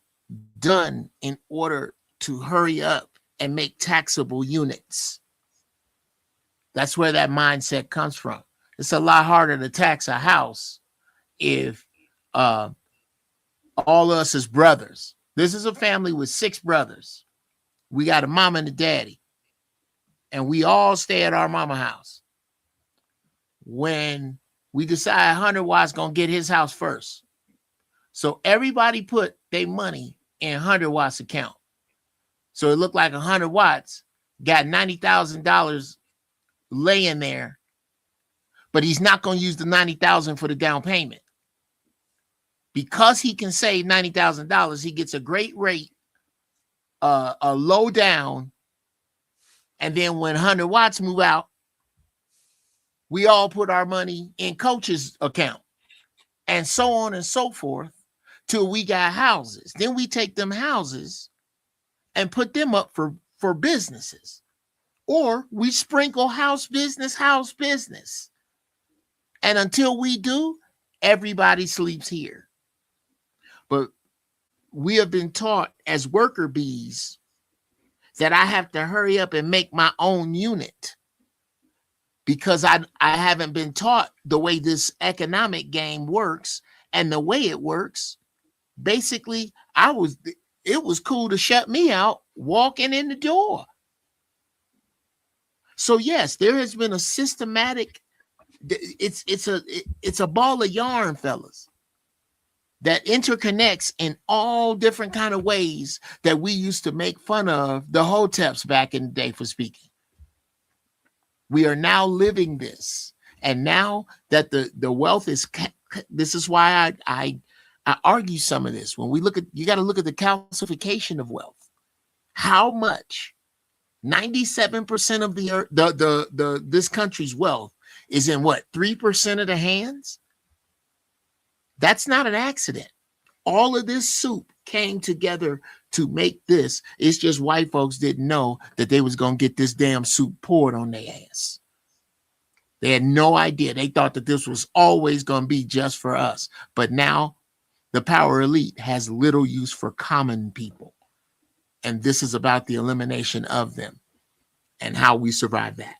done in order to hurry up and make taxable units. That's where that mindset comes from. It's a lot harder to tax a house if all us as brothers. This is a family with 6 brothers. We got a mama and a daddy, and we all stay at our mama house. When we decide 100 Watts gonna get his house first, so everybody put their money in 100 Watts account. So it looked like 100 Watts got $90,000 laying there, but he's not going to use the $90,000 for the down payment. Because he can save $90,000, he gets a great rate, a low down, and then when 100 Watts move out, we all put our money in Coach's account, and so on and so forth, till we got houses. Then we take them houses and put them up for businesses, or we sprinkle house business. And until we do, everybody sleeps here. But we have been taught as worker bees that I have to hurry up and make my own unit, because I haven't been taught the way this economic game works. And the way it works, basically, it was cool to shut me out walking in the door. So yes, there has been a systematic, it's a ball of yarn, fellas, that interconnects in all different kind of ways that we used to make fun of the Hoteps back in the day for speaking. We are now living this. And now that the wealth is, this is why I I argue some of this. When we look at, you got to look at the calcification of wealth. How much? 97% of the this country's wealth is in what? 3% of the hands? That's not an accident. All of this soup came together to make this. It's just white folks didn't know that they was going to get this damn soup poured on their ass. They had no idea. They thought that this was always going to be just for us. But now the power elite has little use for common people. And this is about the elimination of them and how we survive that.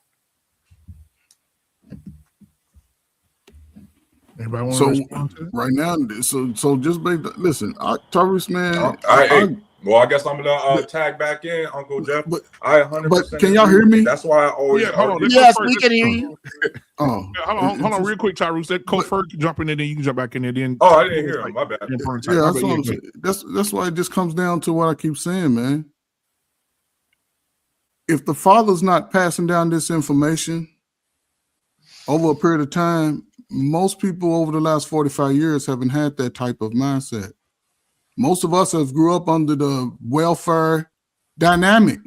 Anybody want So to respond to that? right now, so just listen, Tyrese, man. Well, I guess I'm gonna tag back in, Uncle Jeff. But I 100%. but can y'all hear me? That's why I always. Yeah, hold on. Yes, we can hear you. Oh, Yeah, hold on, real quick, Tyrese. That Coach Ferg can jump in there, then you can jump back in there. Then Oh, I didn't hear him. My bad. then Ferg yeah, type. that's My what bad. I'm saying. That's why it just comes down to what I keep saying, man. If the father's not passing down this information over a period of time, most people over the last 45 years haven't had that type of mindset. Most of us have grew up under the welfare dynamic.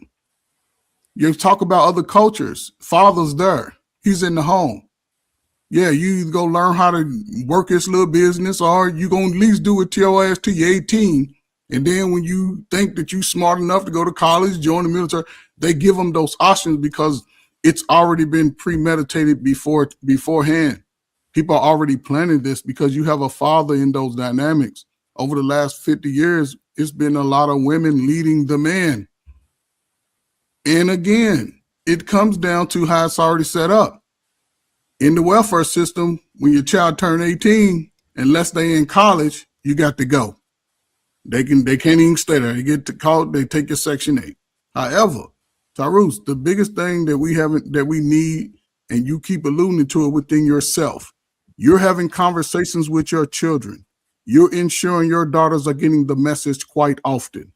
You talk about other cultures. Father's there. He's in the home. Yeah, you either go learn how to work this little business, or you gonna at least do it till your ass till you're 18. And then when you think that you're smart enough to go to college, join the military, they give them those options because it's already been premeditated beforehand. People are already planning this because you have a father in those dynamics. Over the last 50 years, it's been a lot of women leading the men. And again, it comes down to how it's already set up. In the welfare system, when your child turn 18, unless they in college, you got to go. They can't even stay there. They get to call, they take your Section 8. However, Tyrese, the biggest thing that we need, and you keep alluding to it within yourself, you're having conversations with your children. You're ensuring your daughters are getting the message quite often.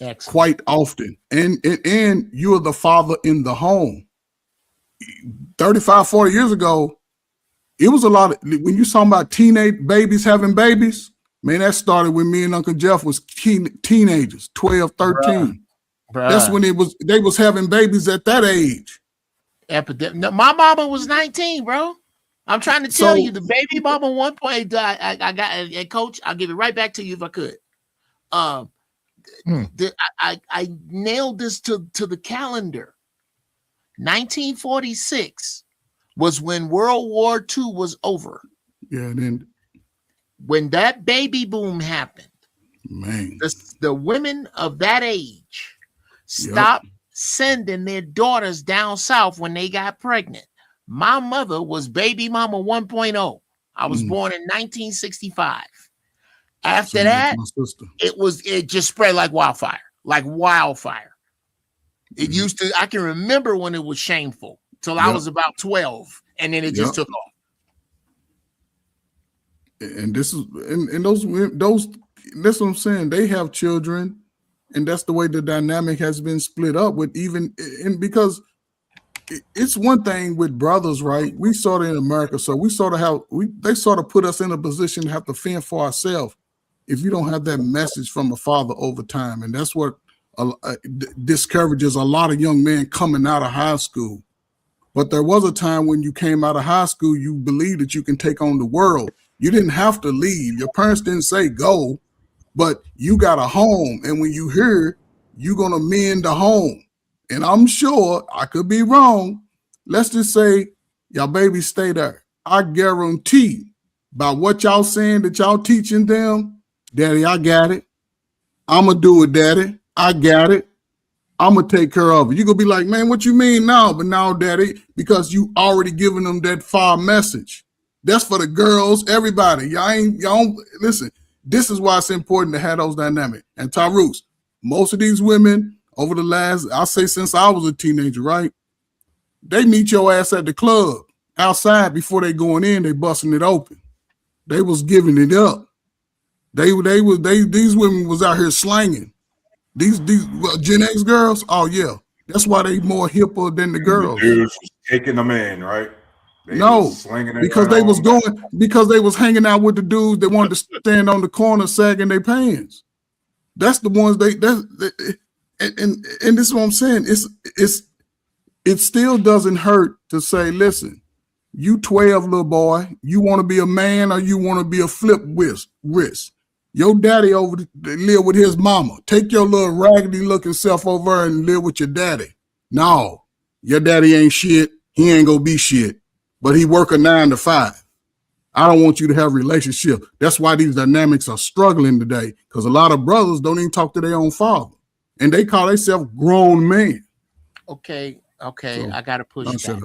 Excellent. Quite often. And you're the father in the home. 35, 40 years ago, it was a lot of, when you talking about teenage babies having babies, man, that started when me and Uncle Jeff was teenagers, 12, 13. Bruh. That's when they was having babies at that age. Epidemic. No, my mama was 19, bro. I'm trying to tell you, the baby mama 1.8. I got, and Coach, I'll give it right back to you if I could. I nailed this to the calendar. 1946 was when World War II was over. Yeah, and then When that baby boom happened, man, the women of that age stopped sending their daughters down south when they got pregnant. My mother was baby mama 1.0. I was born in 1965. After that, it just spread like wildfire, It used to, I can remember when it was shameful till I was about 12, and then it just took off. And this is, and those, that's what I'm saying. They have children, and that's the way the dynamic has been split up with and because it's one thing with brothers, right? We sort of in America, so we sort of they sort of put us in a position to have to fend for ourselves if you don't have that message from a father over time. And that's what discourages a lot of young men coming out of high school. But there was a time when you came out of high school, you believed that you can take on the world. You didn't have to leave. Your parents didn't say go, but you got a home. And when you hear, you're going to mend the home. And I'm sure, I could be wrong, let's just say y'all babies stay there. I guarantee by what y'all saying that y'all teaching them, Daddy, I got it. I'm going to do it, Daddy. I got it. I'm going to take care of it. You're going to be like, man, what you mean now? But now, Daddy, because you already giving them that far message. That's for the girls, everybody. Y'all listen, this is why it's important to have those dynamics. And Tyrese, most of these women over the last, I'll say since I was a teenager, right? They meet your ass at the club outside before they going in, they busting it open. They was giving it up. These women was out here slanging. These Gen X girls, oh yeah. That's why they more hipper than the girls. Dudes taking them in, right? Because they was hanging out with the dudes that wanted to stand on the corner sagging their pants. That's the ones and this is what I'm saying. It still doesn't hurt to say, listen, you 12 little boy, you want to be a man or you want to be a flip wrist. Your daddy live with his mama. Take your little raggedy looking self over and live with your daddy. No, your daddy ain't shit. He ain't gonna be shit, but he work a 9 to 5. I don't want you to have a relationship. That's why these dynamics are struggling today, because a lot of brothers don't even talk to their own father, and they call themselves grown men. Okay. So, I gotta push back.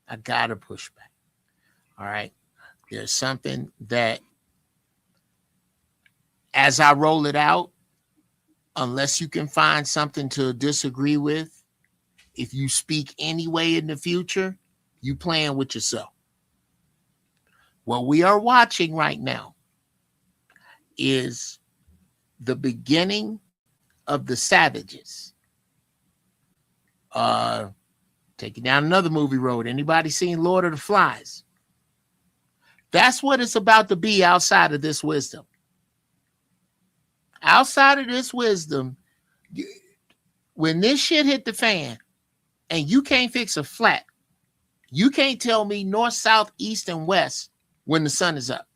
I gotta push back. All right. There's something that, as I roll it out, unless you can find something to disagree with, if you speak anyway in the future, you playing with yourself. What we are watching right now is the beginning of the Savages. Taking down another movie road. Anybody seen Lord of the Flies? That's what it's about to be outside of this wisdom. Outside of this wisdom, when this shit hit the fan and you can't fix a flat, you can't tell me north, south, east, and west when the sun is up.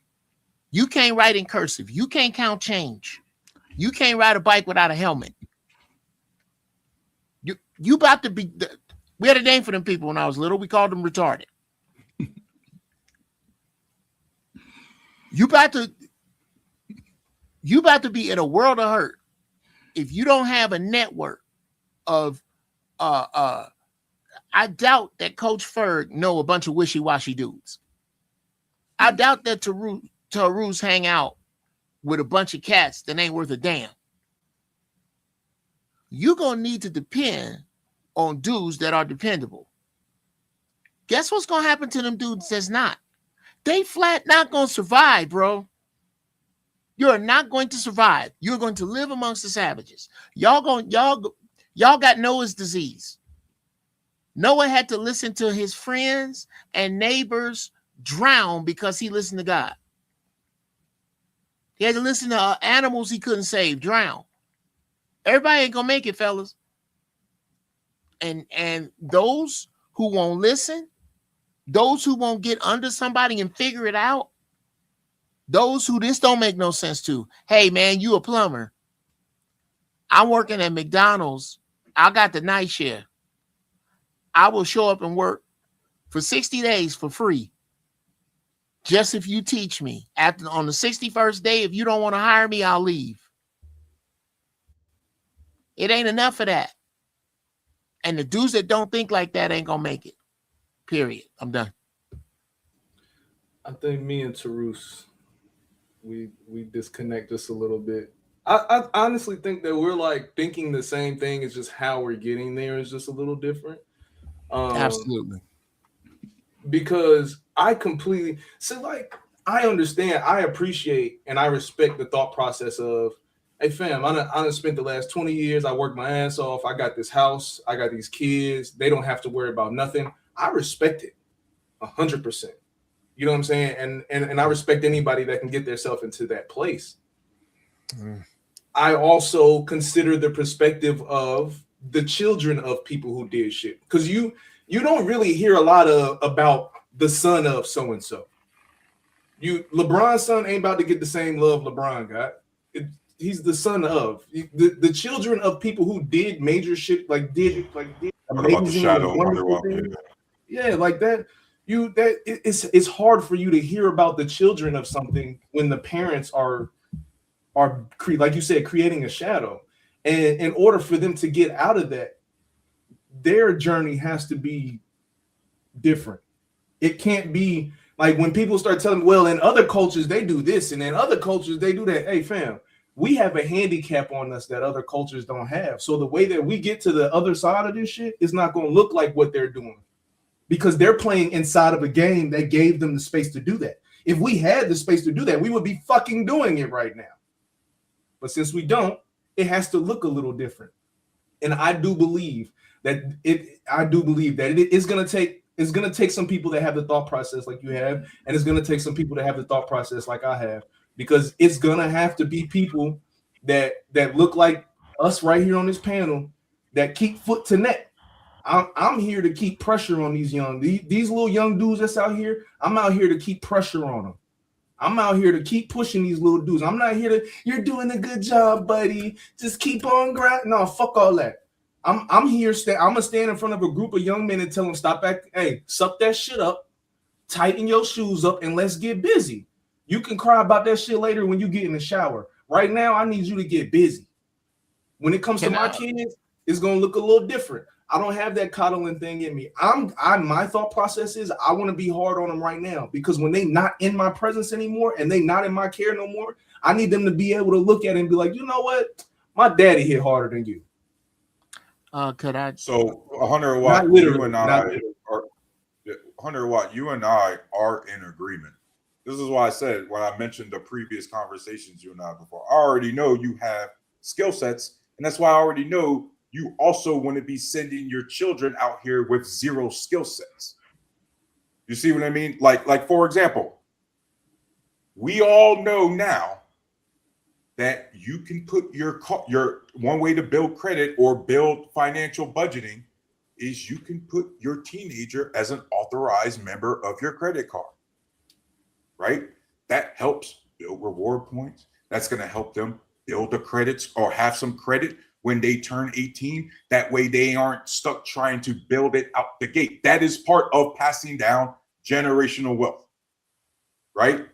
You can't write in cursive. You can't count change. You can't ride a bike without a helmet. You about to be... We had a name for them people when I was little. We called them retarded. You about to be in a world of hurt if you don't have a network of I doubt that Coach Ferg know a bunch of wishy-washy dudes. I doubt that Tarus hang out with a bunch of cats that ain't worth a damn. You're gonna need to depend on dudes that are dependable. Guess what's gonna happen to them dudes that's not? They flat not gonna survive, bro. You're not going to survive. You're going to live amongst the savages. Y'all got Noah's disease. Noah had to listen to his friends and neighbors drown because he listened to God. He had to listen to animals he couldn't save, drown. Everybody ain't gonna make it, fellas. And those who won't listen, those who won't get under somebody and figure it out, those who this don't make no sense to. Hey, man, you a plumber. I'm working at McDonald's. I got the night shift. I will show up and work for 60 days for free. Just if you teach me. On the 61st day, if you don't want to hire me, I'll leave. It ain't enough of that. And the dudes that don't think like that ain't gonna make it. Period. I'm done. I think me and Tarus, we disconnect just a little bit. I honestly think that we're like thinking the same thing. It's just how we're getting there is just a little different. Absolutely. Because I completely I understand, I appreciate, and I respect the thought process of, hey fam, I done spent the last 20 years, I worked my ass off, I got this house, I got these kids, they don't have to worry about nothing. I respect it 100%. You know what I'm saying? And I respect anybody that can get themselves into that place. I also consider the perspective of the children of people who did shit. Because you don't really hear a lot about the son of so-and-so. LeBron's son ain't about to get the same love LeBron got. He's the son of the children of people who did major shit, did amazing. Yeah, like that. It's hard for you to hear about the children of something when the parents are like you said, creating a shadow. And in order for them to get out of that, their journey has to be different. It can't be like when people start telling, well, in other cultures they do this, and in other cultures they do that. Hey, fam, we have a handicap on us that other cultures don't have. So the way that we get to the other side of this shit is not going to look like what they're doing, because they're playing inside of a game that gave them the space to do that. If we had the space to do that, we would be fucking doing it right now. But since we don't, it has to look a little different. And I do believe that it is going to take It's gonna take some people that have the thought process like you have, and it's gonna take some people that have the thought process like I have, because it's gonna have to be people that look like us right here on this panel that keep foot to neck. I'm here to keep pressure on these little young dudes that's out here. I'm out here to keep pressure on them. I'm out here to keep pushing these little dudes. I'm not here to, you're doing a good job, buddy. Just keep on grinding. No, fuck all that. I'm here. I'm gonna stand in front of a group of young men and tell them, stop back. Hey, suck that shit up, tighten your shoes up, and let's get busy. You can cry about that shit later when you get in the shower. Right now, I need you to get busy. When it comes to my kids, it's gonna look a little different. I don't have that coddling thing in me. My thought process is I want to be hard on them right now, because when they not in my presence anymore and they not in my care no more, I need them to be able to look at it and be like, you know what? My daddy hit harder than you. Could I? So 100 Watt, you and I are 100 Watt, you and I are in agreement. This is why I said when I mentioned the previous conversations you and I before, I already know you have skill sets, and that's why I already know you also want to be sending your children out here with zero skill sets. You see what I mean? Like for example, we all know now that you can put your one way to build credit or build financial budgeting is you can put your teenager as an authorized member of your credit card, right? That helps build reward points. That's going to help them build the credits or have some credit when they turn 18. That way they aren't stuck trying to build it out the gate. That is part of passing down generational wealth, right?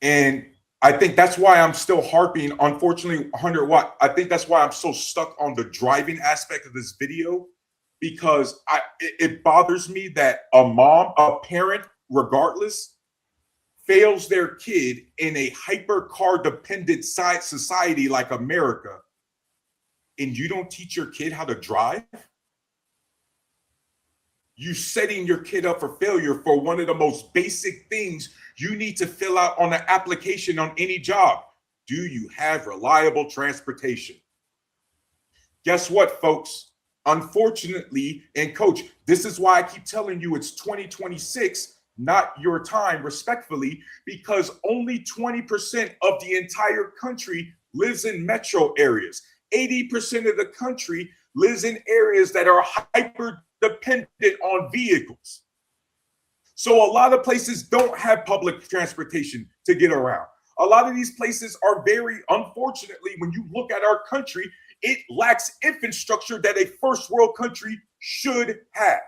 And I think that's why I'm still harping, unfortunately, 100 Watt. I think that's why I'm so stuck on the driving aspect of this video, because it bothers me that a parent, regardless, fails their kid in a hyper car dependent society like America, and you don't teach your kid how to drive. You setting your kid up for failure for one of the most basic things you need to fill out on an application on any job. Do you have reliable transportation? Guess what, folks? Unfortunately, and coach, this is why I keep telling you it's 2026, not your time, respectfully, because only 20% of the entire country lives in metro areas. 80% of the country lives in areas that are hyper dependent on vehicles. So a lot of places don't have public transportation to get around. A lot of these places are very, unfortunately, when you look at our country, it lacks infrastructure that a first world country should have.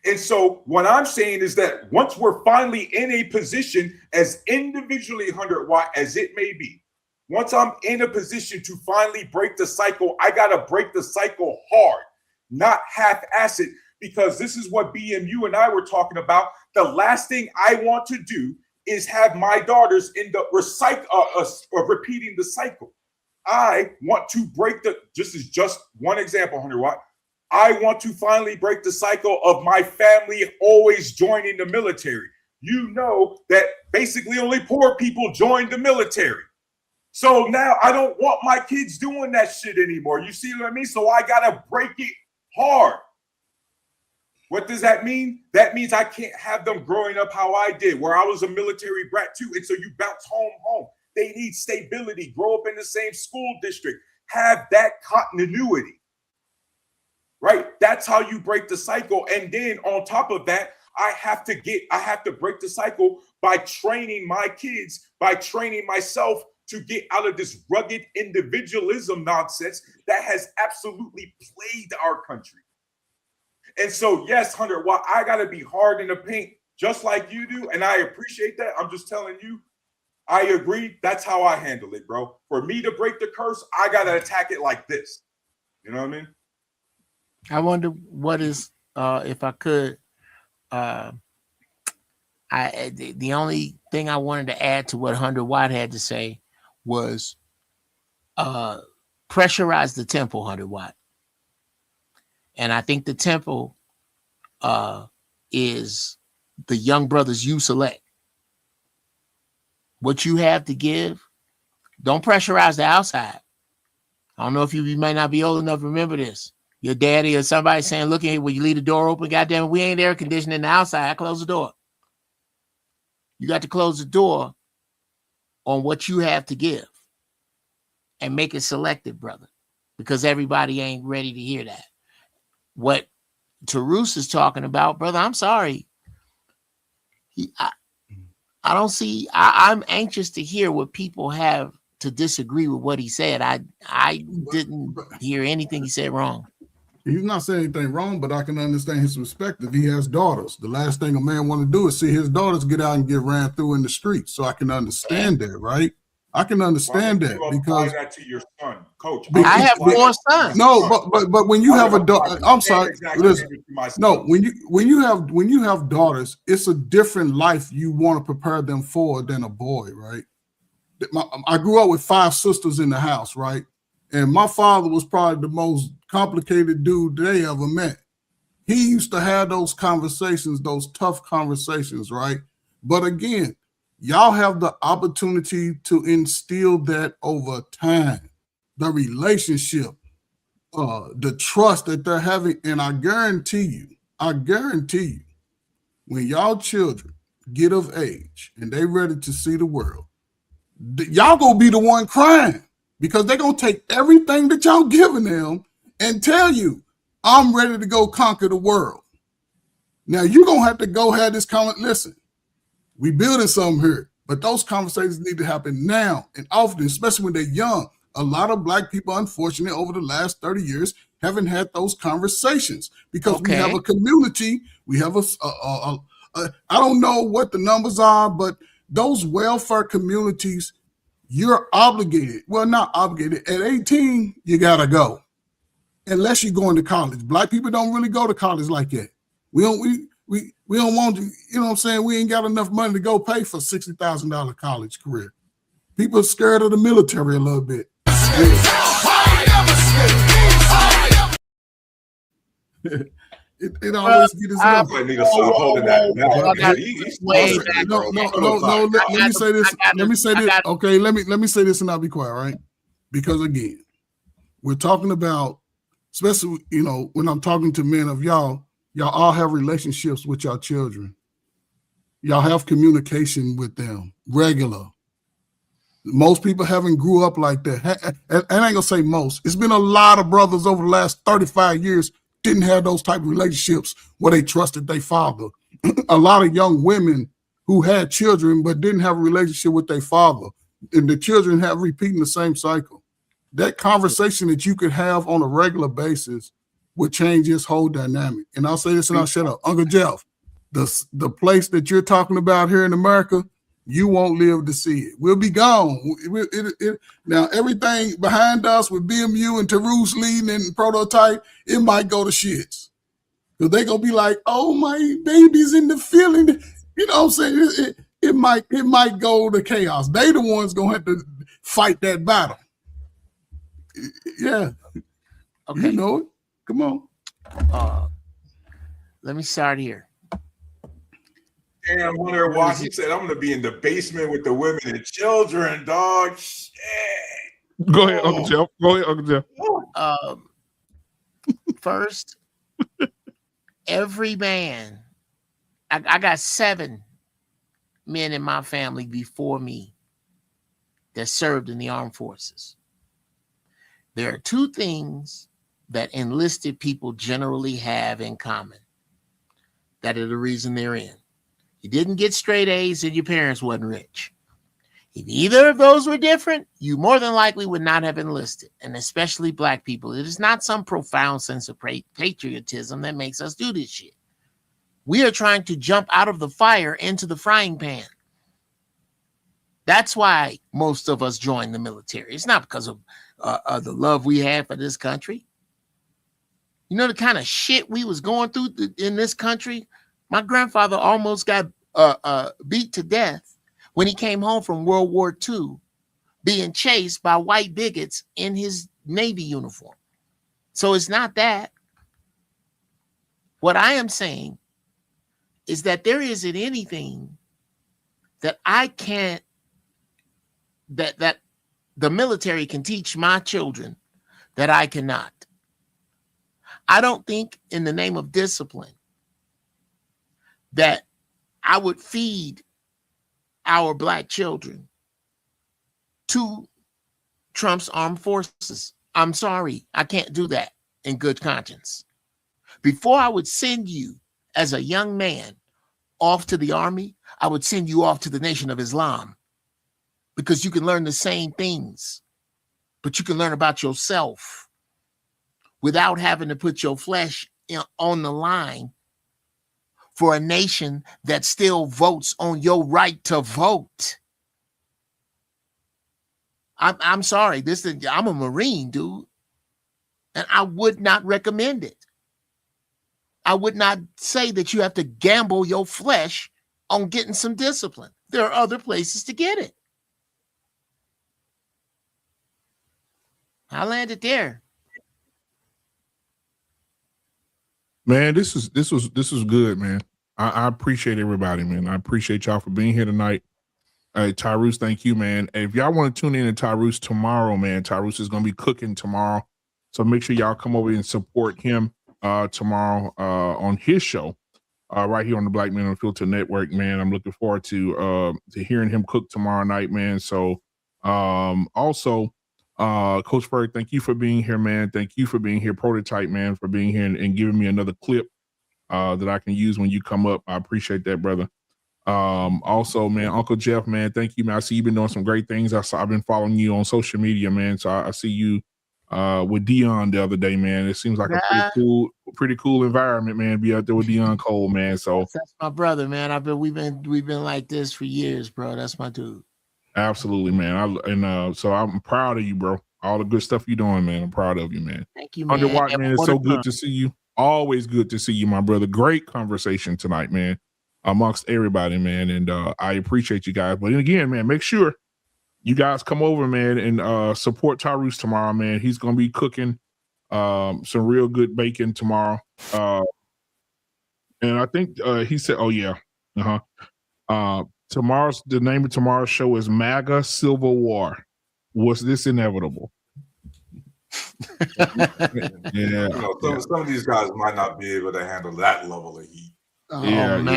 And so what I'm saying is that once we're finally in a position, as individually 100 Watt as it may be, once I'm in a position to finally break the cycle, I got to break the cycle hard, not half-ass it, because this is what BMU and I were talking about. The last thing I want to do is have my daughters in the repeating the cycle. I want to break just one example, 100 Watt. I want to finally break the cycle of my family always joining the military. You know that basically only poor people join the military. So now I don't want my kids doing that shit anymore. You see what I mean? So I got to break it hard. What does that mean? That means I can't have them growing up how I did, where I was a military brat too. And so you bounce home. They need stability, grow up in the same school district, have that continuity, right? That's how you break the cycle. And then on top of that, I have to break the cycle by training my kids, by training myself to get out of this rugged individualism nonsense that has absolutely plagued our country. And so, yes, 100 Watt, I got to be hard in the paint just like you do. And I appreciate that. I'm just telling you, I agree. That's how I handle it, bro. For me to break the curse, I got to attack it like this. You know what I mean? I wonder what is, if I could, the only thing I wanted to add to what 100 Watt had to say was pressurize the temple, 100 Watt. And I think the temple is the young brothers you select. What you have to give, don't pressurize the outside. I don't know if you might not be old enough to remember this. Your daddy or somebody saying, look at when you leave the door open, goddamn, we ain't air conditioning the outside. I close the door. You got to close the door on what you have to give and make it selective, brother, because everybody ain't ready to hear that. What Tarus is talking about, brother, I'm sorry. I don't see, I'm anxious to hear what people have to disagree with what he said. I didn't hear anything he said wrong. He's not saying anything wrong, but I can understand his perspective. He has daughters. The last thing a man want to do is see his daughters get out and get ran through in the street. So I can understand that, right? I can understand that because that to your son, coach. I have 4 sons. No, but when you have a daughter, I'm sorry. Listen, no, when you have daughters, it's a different life you want to prepare them for than a boy, right? I grew up with 5 sisters in the house, right? And my father was probably the most complicated dude they ever met. He used to have those conversations, those tough conversations, right? But again, y'all have the opportunity to instill that over time, the relationship, the trust that they're having. And I guarantee you, when y'all children get of age and they ready to see the world, y'all gonna be the one crying because they're gonna take everything that y'all giving them and tell you, I'm ready to go conquer the world. Now you're gonna have to go have this comment. Listen, we building something here, but those conversations need to happen now and often, especially when they're young. A lot of Black people, unfortunately, over the last 30 years, haven't had those conversations because we have a community. We have I don't know what the numbers are, but those welfare communities, you're obligated. Well, not obligated. At 18, you gotta go, unless you're going to college. Black people don't really go to college like that. We don't want to. You know what I'm saying? We ain't got enough money to go pay for $60,000 college career. People are scared of the military a little bit. It always get his I need to stop holding that. No. Let me say this. Okay, let me say this and I'll be quiet, right? Because again, we're talking about, especially when I'm talking to men of y'all all have relationships with your children. Y'all have communication with them regular. Most people haven't grew up like that. I ain't gonna say most. It's been a lot of brothers over the last 35 years didn't have those type of relationships where they trusted their father. A lot of young women who had children but didn't have a relationship with their father, and the children have repeating the same cycle. That conversation that you could have on a regular basis would change this whole dynamic. And I'll say this and I'll shut up. Uncle Jeff, the place that you're talking about here in America, you won't live to see it. We'll be gone. Now, everything behind us with BMU and Tarus leading and Prototype, it might go to shits. Because they're going to be like, oh, my baby's in the feeling. You know what I'm saying? It might go to chaos. They the ones going to have to fight that battle. Yeah. Okay. You know it. Come on. Let me start here. Damn, Hunter Watts, he said, I'm going to be in the basement with the women and children, dog. Shit. Go ahead, Uncle Jeff. Go ahead, Uncle Jeff. First, every man, I got 7 men in my family before me that served in the armed forces. There are 2 things that enlisted people generally have in common that are the reason they're in. You didn't get straight A's and your parents wasn't rich. If either of those were different, you more than likely would not have enlisted, and especially Black people. It is not some profound sense of patriotism that makes us do this shit. We are trying to jump out of the fire into the frying pan. That's why most of us join the military. It's not because of the love we have for this country. You know the kind of shit we was going through in this country? My grandfather almost got beat to death when he came home from World War II, being chased by white bigots in his Navy uniform. So it's not that. What I am saying is that there isn't anything that I can't, that the military can teach my children that I cannot. I don't think in the name of discipline that I would feed our black children to Trump's armed forces. I'm sorry, I can't do that in good conscience. Before I would send you as a young man off to the army, I would send you off to the Nation of Islam, because you can learn the same things, but you can learn about yourself without having to put your flesh on the line for a nation that still votes on your right to vote. I'm sorry, I'm a Marine, dude, and I would not recommend it. I would not say that you have to gamble your flesh on getting some discipline. There are other places to get it. I landed there. Man, this was good, man. I appreciate everybody, man. I appreciate y'all for being here tonight. Hey, Tyrus, thank you, man. Hey, if y'all want to tune in to Tyrus tomorrow, man, Tyrus is going to be cooking tomorrow. So make sure y'all come over and support him tomorrow on his show right here on the Black Men Unfiltered Network, man. I'm looking forward to hearing him cook tomorrow night, man. So also, Coach Ferg, thank you for being here, man. Thank you for being here. Prototype, man, for being here and giving me another clip that I can use when you come up. I appreciate that, brother. Also, man, Uncle Jeff, man, thank you, man. I see you've been doing some great things. I've been following you on social media, man. So I see you with Dion the other day, man. It seems like a pretty cool environment, man. Be out there with Dion Cole, man. So that's my brother, man. We've been like this for years, bro. That's my dude. Absolutely, man. So I'm proud of you, bro. All the good stuff you're doing, man. I'm proud of you, man. Thank you, man. 100 Watt, man. It's so good to see you. Always good to see you, my brother. Great conversation tonight, man, amongst everybody, man. And I appreciate you guys. But again, man, make sure you guys come over, man, and support Tyrus tomorrow, man. He's going to be cooking some real good bacon tomorrow. And I think he said, oh, yeah. The name of tomorrow's show is MAGA Civil War. Was this inevitable? Yeah. Some of these guys might not be able to handle that level of heat. And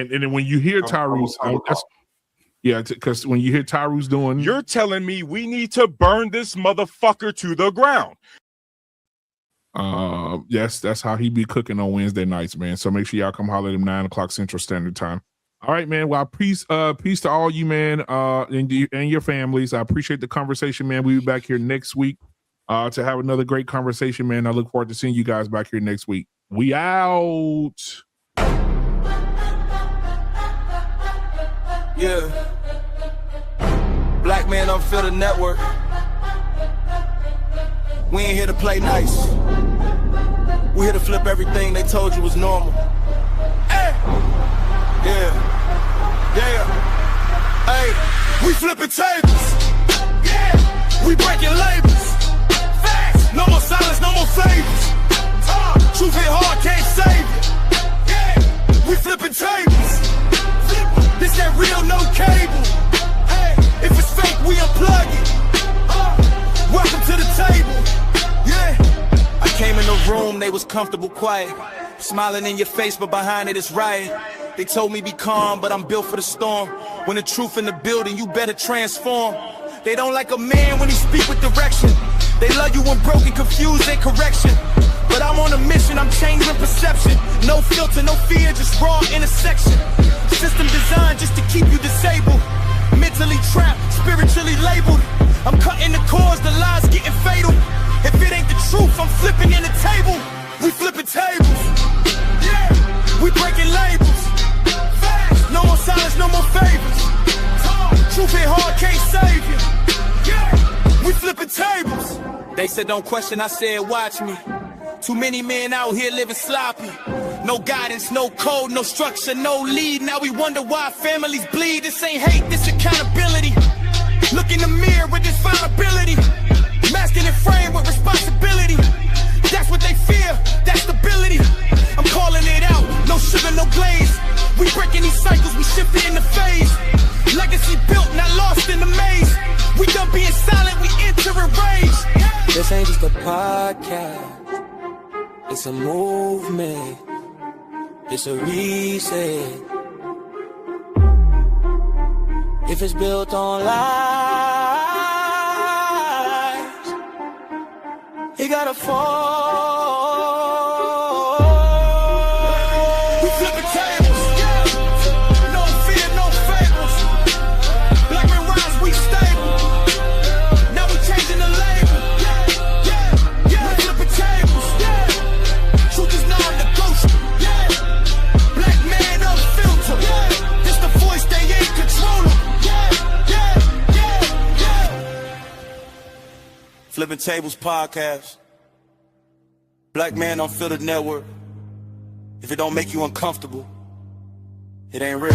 then when you hear Tyrus, because when you hear Tyrus doing, you're telling me we need to burn this motherfucker to the ground. Yes, that's how he be cooking on Wednesday nights, man. So make sure y'all come holler at him 9:00 Central Standard Time. All right, man. Well, peace to all you, man, and your families. I appreciate the conversation, man. We'll be back here next week to have another great conversation, man. I look forward to seeing you guys back here next week. We out. Yeah. Black Man Unfiltered Network. We ain't here to play nice. We here to flip everything they told you was normal. Hey! Yeah. Hey! We flipping tables. Yeah! We breaking labels. Facts! No more silence, no more favors. Truth hit hard, can't save it. Yeah! We flipping tables. This that real, no cable. Hey! If it's fake, we unplug it. Welcome to the table. Yeah! I came in the room, they was comfortable, quiet. Smiling in your face, but behind it is riot. They told me be calm, but I'm built for the storm. When the truth in the building, you better transform. They don't like a man when he speak with direction. They love you when broken, confused, and correction. But I'm on a mission, I'm changing perception. No filter, no fear, just raw intersection. System designed just to keep you disabled. Mentally trapped, spiritually labeled. I'm cutting the cords, the lies getting fatal. If it ain't the truth, I'm flipping in the table. We flipping tables. Yeah, we breaking labels. Facts. No more silence, no more favors. Truth hit hard, can't save you. Yeah, we flipping tables. They said don't question, I said watch me. Too many men out here living sloppy. No guidance, no code, no structure, no lead. Now we wonder why families bleed. This ain't hate, this accountability. Look in the mirror with this vulnerability. Masking and frame with responsibility. That's what they fear, that stability. I'm calling it out, no sugar, no glaze. We breaking these cycles, we shifting in the phase. Legacy built, not lost in the maze. We done being silent, we enter a rage. This ain't just a podcast. It's a movement. It's a reset. If it's built on lies, it gotta fall. We flipping tables, no fear, no fables. Black men rise, we stable. Now we changing the label. We flipping tables, truth is non-negotiable. Black man unfiltered, this the voice they ain't controlling. Flipping Tables podcast. Black Man Unfiltered Network. If it don't make you uncomfortable, it ain't real.